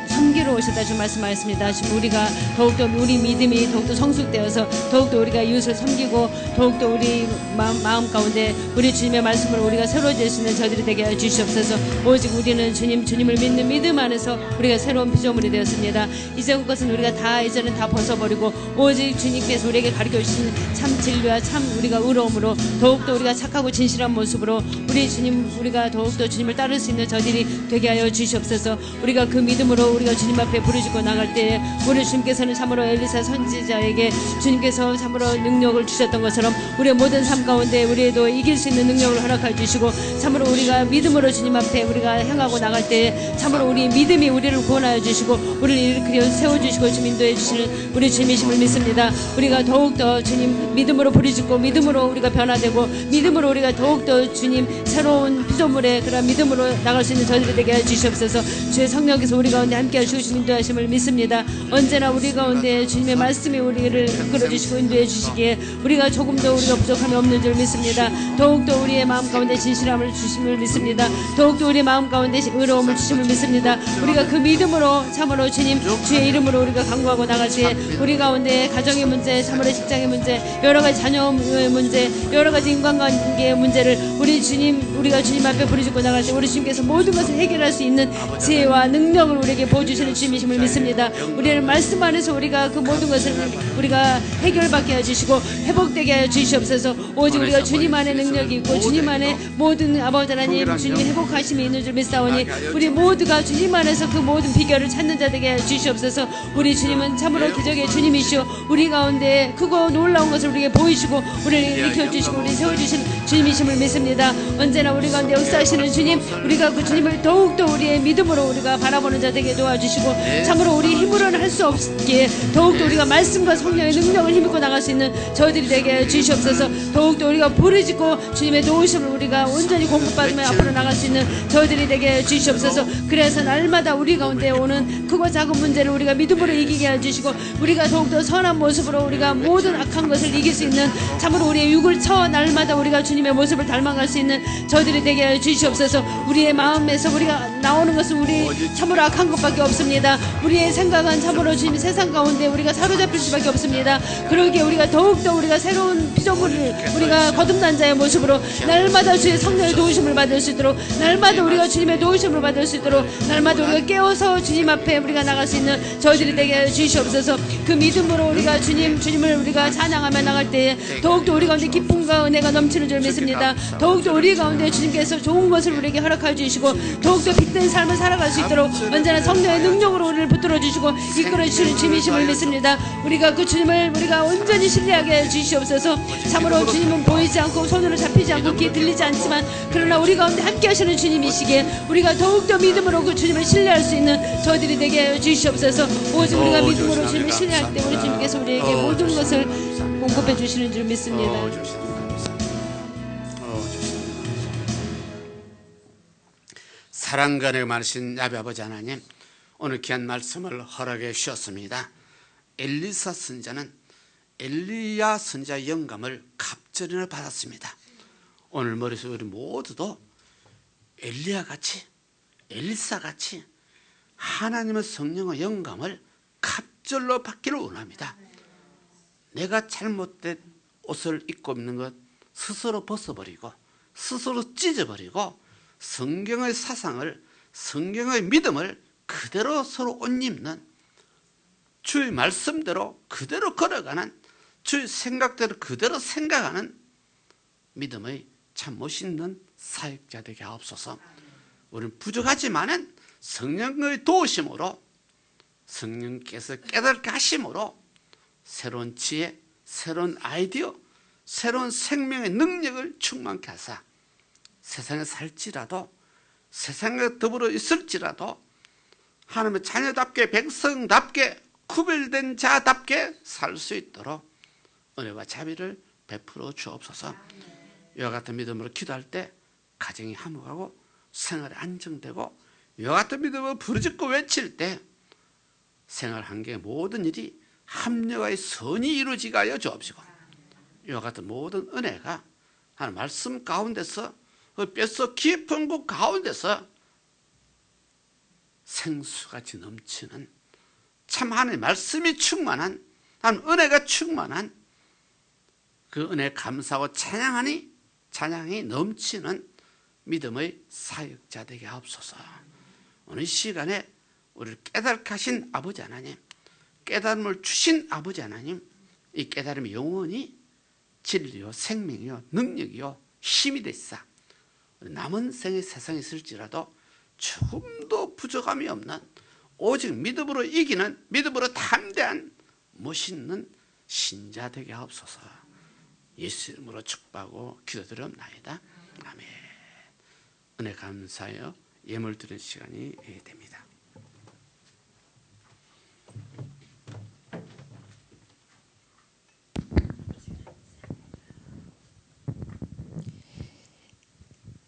섬기러 오셨다 주 말씀하였습니다. 지금 우리가 더욱더 우리 믿음이 더욱더 성숙되어서 더욱더 우리가 이웃을 섬기고 더욱더 우리 마음 가운데 우리 주님의 말씀을 우리가 새로워질 수 있는 저희들이 되게 해 주시옵소서. 오직 우리는 주님을 믿는 믿음 안에서 우리가 새로운 피조물이 되었습니다. 이전 것은 우리가 다 이제는 다 벗어버리고 오직 주님께서 우리에게 가르쳐 주신 참 진리와 참 우리가 의로움으로 더욱더 우리가 착하고 진실한 모습으로 우리 주님 우리가 더욱더 주님을 따를 수 있는 저희들이 되게 하여 주시옵소서. 우리가 그 믿음으로 우리가 주님 앞에 부르짖고 나갈 때에 우리 주님께서는 참으로 엘리사 선지자에게 주님께서 참으로 능력을 주셨던 것처럼 우리의 모든 삶 가운데 우리에도 이길 수 있는 능력을 허락해 주시고 참으로 우리가 믿음으로 주님 앞에 우리가 행하고 나갈 때에 참으로 우리 믿음이 우리를 구원하여 주시고 우리를 일으켜 세워주시고 주님 인도해 주시는 우리 주님이심을 믿습니다. 우리가 더욱더 주님 믿음으로 부르짖고 믿음으로 우리가 변화되고 믿음으로 우리가 더욱더 주님 새로운 피조물의 그런 믿음으로 나갈 수 있는 저희들이 되게 해 주시옵소서. 주의 성령께서 우리 가운데 함께 주신 인도하심을 믿습니다. 언제나 우리 가운데 주님의 말씀이 우리를 이끌어주시고 인도해 주시기에 우리가 조금도 우리가 부족함이 없는 줄 믿습니다. 더욱더 우리의 마음 가운데 진실함을 주심을 믿습니다. 더욱더 우리의 마음 가운데 의로움을 주심을 믿습니다. 우리가 그 믿음으로 참으로 주님 주의 이름으로 우리가 강구하고 나갈 때 우리 가운데 가정의 문제, 참으로 직장의 문제, 여러 가지 자녀의 문제, 여러 가지 인간관계의 문제를 우리 주님 우리가 주님 앞에 부르짖고 나갈 때 우리 주님께서 모든 것을 해결할 수 있는 지혜와 능력을 우리에게 보여주시는 주님이심을 믿습니다. 우리는 말씀 안에서 우리가 그 모든 것을 우리가 해결받게 해주시고 회복되게 해 주시옵소서. 오직 우리가 주님 안에 능력이 있고 주님 안에 모든 아버지 하나님 주님의 회복하심이 있는 줄 믿사오니 우리 모두가 주님 안에서 그 모든 비결을 찾는 자 되게 해 주시옵소서. 우리 주님은 참으로 기적의 주님이시오. 우리 가운데 크고 놀라운 것을 우리에게 보이시고 우리를 일으켜 주시고 우리 세워주신 주님이심을 믿습니다. 언제나 우리 가운데 역사하시는 주님 우리가 그 주님을 더욱더 우리의 믿음으로 우리가 바라보는 자 되게 도와주시고 참으로 우리 힘으로는 할 수 없기에 더욱더 우리가 말씀과 성령의 능력을 힘입고 나갈 수 있는 저희들이 되게 주시옵소서. 더욱더 우리가 부르짖고 주님의 도우심을 우리가 온전히 공급받으며 앞으로 나갈 수 있는 저희들이 되게 주시옵소서. 그래서 날마다 우리 가운데 오는 크고 작은 문제를 우리가 믿음으로 이기게 해주시고 우리가 더욱더 선한 모습으로 우리가 모든 악한 것을 이길 수 있는 참으로 우리의 육을 쳐 날마다 우리가 주님의 모습을 닮아갈 수 있는 저희들이 되게 해주시옵소서. 우리의 마음에서 우리가 나오는 것은 우리 참으로 악한 것밖에 없습니다. 우리의 생각은 참으로 주님 세상 가운데 우리가 사로잡힐 수밖에 없습니다. 그러기에 우리가 더욱더 우리가 새로운 피조물을 우리가 거듭난 자의 모습으로 날마다 주의 성령의 도우심을 받을 수 있도록 날마다 우리가 주님의 도우심을 받을 수 있도록 날마다 우리가 깨어서 주님 앞에 우리가 나갈 수 있는 저희들이 되게 주시옵소서. 그 믿음으로 우리가 주님을 우리가 찬양하며 나갈 때에 더욱더 우리 가운데 기쁨과 은혜가 넘치는 줄 믿습니다. 더욱더 우리 가운데 주님께서 좋은 것을 우리에게 허락해 주시고 더욱더 빛된 삶을 살아갈 수 있도록 언제나 성령의 능력으로 우리를 붙들어 주시고 이끌어 주시는 주님이심을 믿습니다. 우리가 그 주님을 우리가 온전히 신뢰하게 해 주시옵소서. 참으로 주님은 보이지 않고 손으로 잡히지 않고 귀에 들리지 않지만 그러나 우리 가운데 함께 하시는 주님이시기에 우리가 더욱더 믿음으로 그 주님을 신뢰할 수 있는 저희들이 되게 해 주시옵소서. 오직 우리가 믿음으로 주님을 신뢰할 때 우리 주님께서 우리에게 모든 것을 공급해 주시는 줄 믿습니다. 사랑간에 많으신 야베 아버지 하나님, 오늘 귀한 말씀을 허락해 주셨습니다. 엘리사 선지자는 엘리야 선지자의 영감을 갑절이나 받았습니다. 오늘 머릿속에 우리 모두도 엘리야같이, 엘리사같이 하나님의 성령의 영감을 갑절로 받기를 원합니다. 내가 잘못된 옷을 입고 있는 것 스스로 벗어버리고 스스로 찢어버리고 성경의 사상을, 성경의 믿음을 그대로 서로 옷 입는, 주의 말씀대로 그대로 걸어가는, 주의 생각대로 그대로 생각하는 믿음의 참 멋있는 사역자 되게 하옵소서. 우리는 부족하지만은 성령의 도우심으로, 성령께서 깨닫게 하심으로 새로운 지혜, 새로운 아이디어, 새로운 생명의 능력을 충만케 하사 세상에 살지라도, 세상에 더불어 있을지라도 하나님의 자녀답게, 백성답게, 구별된 자답게 살 수 있도록 은혜와 자비를 베풀어 주옵소서. 이와 같은 믿음으로 기도할 때 가정이 화목하고 생활이 안정되고, 이와 같은 믿음으로 부르짖고 외칠 때 생활 환경의 모든 일이 합력의 선이 이루어지게 하여 주옵시고, 이와 같은 모든 은혜가 하나님 말씀 가운데서, 그 뼛속 깊은 곳 가운데서 생수같이 넘치는, 참 하나님의 말씀이 충만한, 하나님 은혜가 충만한 그 은혜 감사하고 찬양이 넘치는 믿음의 사역자 되게 하옵소서. 오늘 시간에 우리를 깨닫게 하신 아버지 하나님, 깨달음을 주신 아버지 하나님, 이 깨달음이 영원히 진리요 생명이요 능력이요 힘이 되시사 남은 생의 세상에 있을지라도 조금도 부족함이 없는, 오직 믿음으로 이기는, 믿음으로 담대한 멋있는 신자 되게 하옵소서. 예수 이름으로 축복하고 기도드리옵나이다. 아멘. 은혜 감사하여 예물 드리는 시간이 됩니다.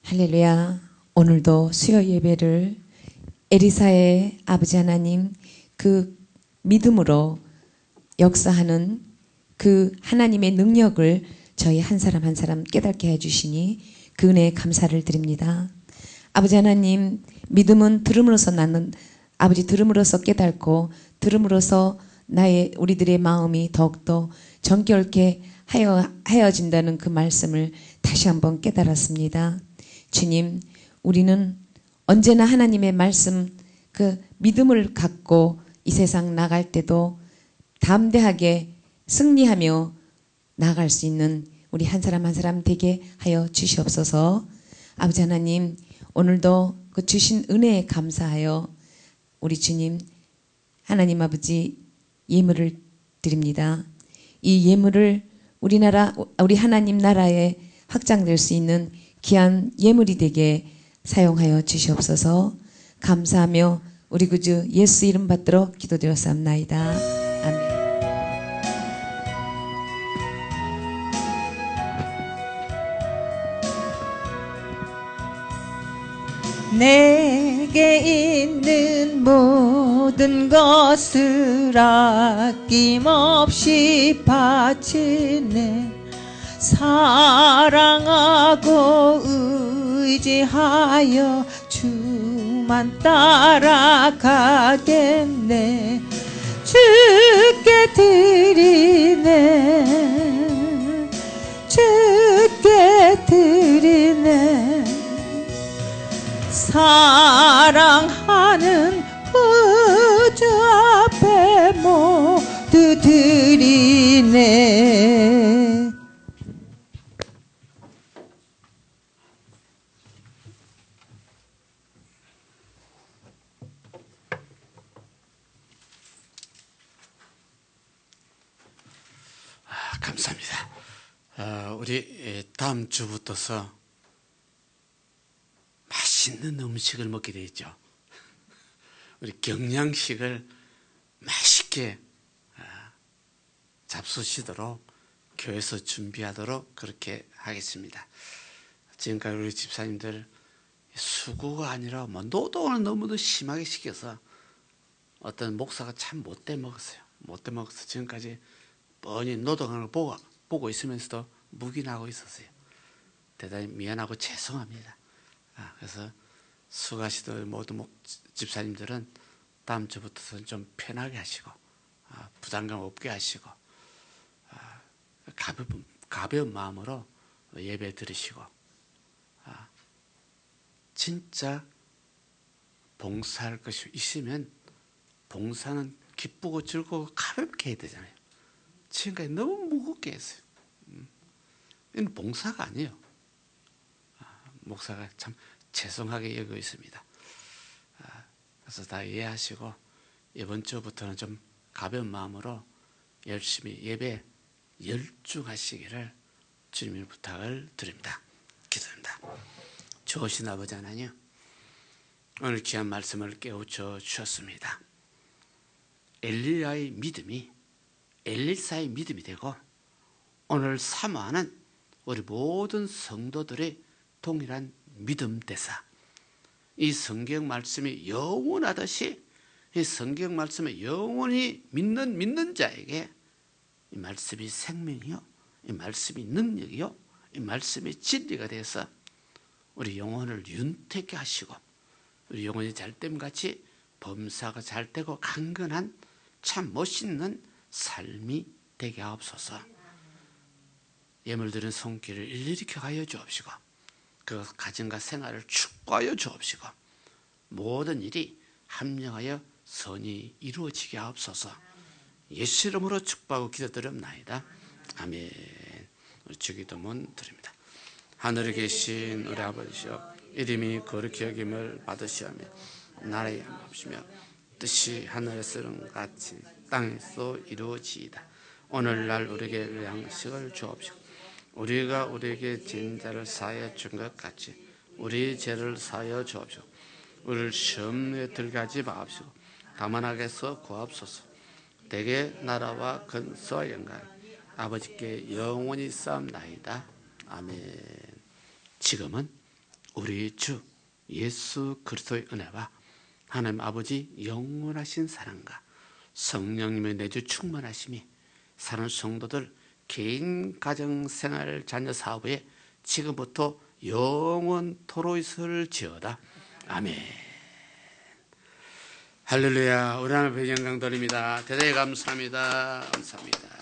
할렐루야. 오늘도 수요 예배를 에리사의 아버지 하나님, 그 믿음으로 역사하는 그 하나님의 능력을 저희 한 사람 한 사람 깨닫게 해주시니 그 은혜에 감사를 드립니다. 아버지 하나님, 믿음은 들음으로써 낳는, 아버지 들음으로써 깨닫고 들음으로써 우리들의 마음이 더욱더 정결케 하여진다는 그 말씀을 다시 한번 깨달았습니다. 주님, 우리는 언제나 하나님의 말씀, 그 믿음을 갖고 이 세상 나갈 때도 담대하게 승리하며 나아갈 수 있는 우리 한 사람 한 사람 되게 하여 주시옵소서. 아버지 하나님, 오늘도 그 주신 은혜에 감사하여 우리 주님 하나님 아버지 예물을 드립니다. 이 예물을 우리 하나님 나라에 확장될 수 있는 귀한 예물이 되게 사용하여 주시옵소서. 감사하며 우리 구주 예수 이름 받들어 기도드렸사옵나이다. 아멘. 내게 있는 모든 것을 아낌없이 바치네. 사랑하고 의지하여 주만 따라가겠네. 주께 드리네. 주께 드리네. 사랑하는 구주 앞에 모두 드리네. 감사합니다. 우리 다음 주부터서 맛있는 음식을 먹게 되죠. 우리 경양식을 맛있게 잡수시도록 교회에서 준비하도록 그렇게 하겠습니다. 지금까지 우리 집사님들 수고가 아니라 뭐 노동을 너무도 심하게 시켜서 어떤 목사가 참 못돼 먹었어요. 못돼 먹어서 지금까지 뻔히 노동하는 걸 보고 있으면서도 묵인하고 있었어요. 대단히 미안하고 죄송합니다. 그래서 수고하시던 모든 집사님들은 다음 주부터는 좀 편하게 하시고 부담감 없게 하시고 가벼운 마음으로 예배 드리시고 진짜 봉사할 것이 있으면 봉사는 기쁘고 즐거워 가볍게 해야 되잖아요. 지금까지 너무 무겁게 했어요. 이건 봉사가 아니에요. 목사가 참 죄송하게 여기고 있습니다. 그래서 다 이해하시고 이번 주부터는 좀 가벼운 마음으로 열심히 예배 열중하시기를 주님의 부탁을 드립니다. 기도합니다. 좋으신 아버지 하나님, 오늘 귀한 말씀을 깨우쳐 주셨습니다. 엘리야의 믿음이 엘리사의 믿음이 되고 오늘 사모하는 우리 모든 성도들의 동일한 믿음 되사 이 성경 말씀이 영원하듯이 이 성경 말씀을 영원히 믿는 자에게 이 말씀이 생명이요, 이 말씀이 능력이요, 이 말씀이 진리가 돼서 우리 영혼을 윤택하게 하시고 우리 영혼이 잘됨같이 범사가 잘되고 강건한 참 멋있는 삶이 되게 하옵소서. 예물드린 손길을 일일이 하여 주옵시고 그 가정과 생활을 축복하여 주옵시고 모든 일이 합령하여 선이 이루어지게 하옵소서. 예수 이름으로 축복하고 기도드립나이다. 아멘. 우리 주기도문 드립니다. 하늘에 계신 우리 아버지여, 이름이 거룩히 여김을 받으시오며 나라의 영광이시며 뜻이 하늘에서는 것 같이 땅에서 이루어지이다. 오늘날 우리에게 양식을 주옵시고 우리가 우리에게 진 자를 사하여 준 것 같이 우리 죄를 사하여 주옵시고 우리를 시험에 들게 하지 마옵시고 다만 악에서 구하옵소서. 대개 나라와 근소와 영광 아버지께 영원히 쌓옵나이다. 아멘. 지금은 우리 주 예수 그리스도의 은혜와 하나님 아버지 영원하신 사랑과 성령님의 내주 충만하심이 사는 성도들 개인 가정 생활 자녀 사업에 지금부터 영원토록 있을지어다. 아멘. 할렐루야. 우리 하나님 영광 드립니다. 대단히 감사합니다. 감사합니다.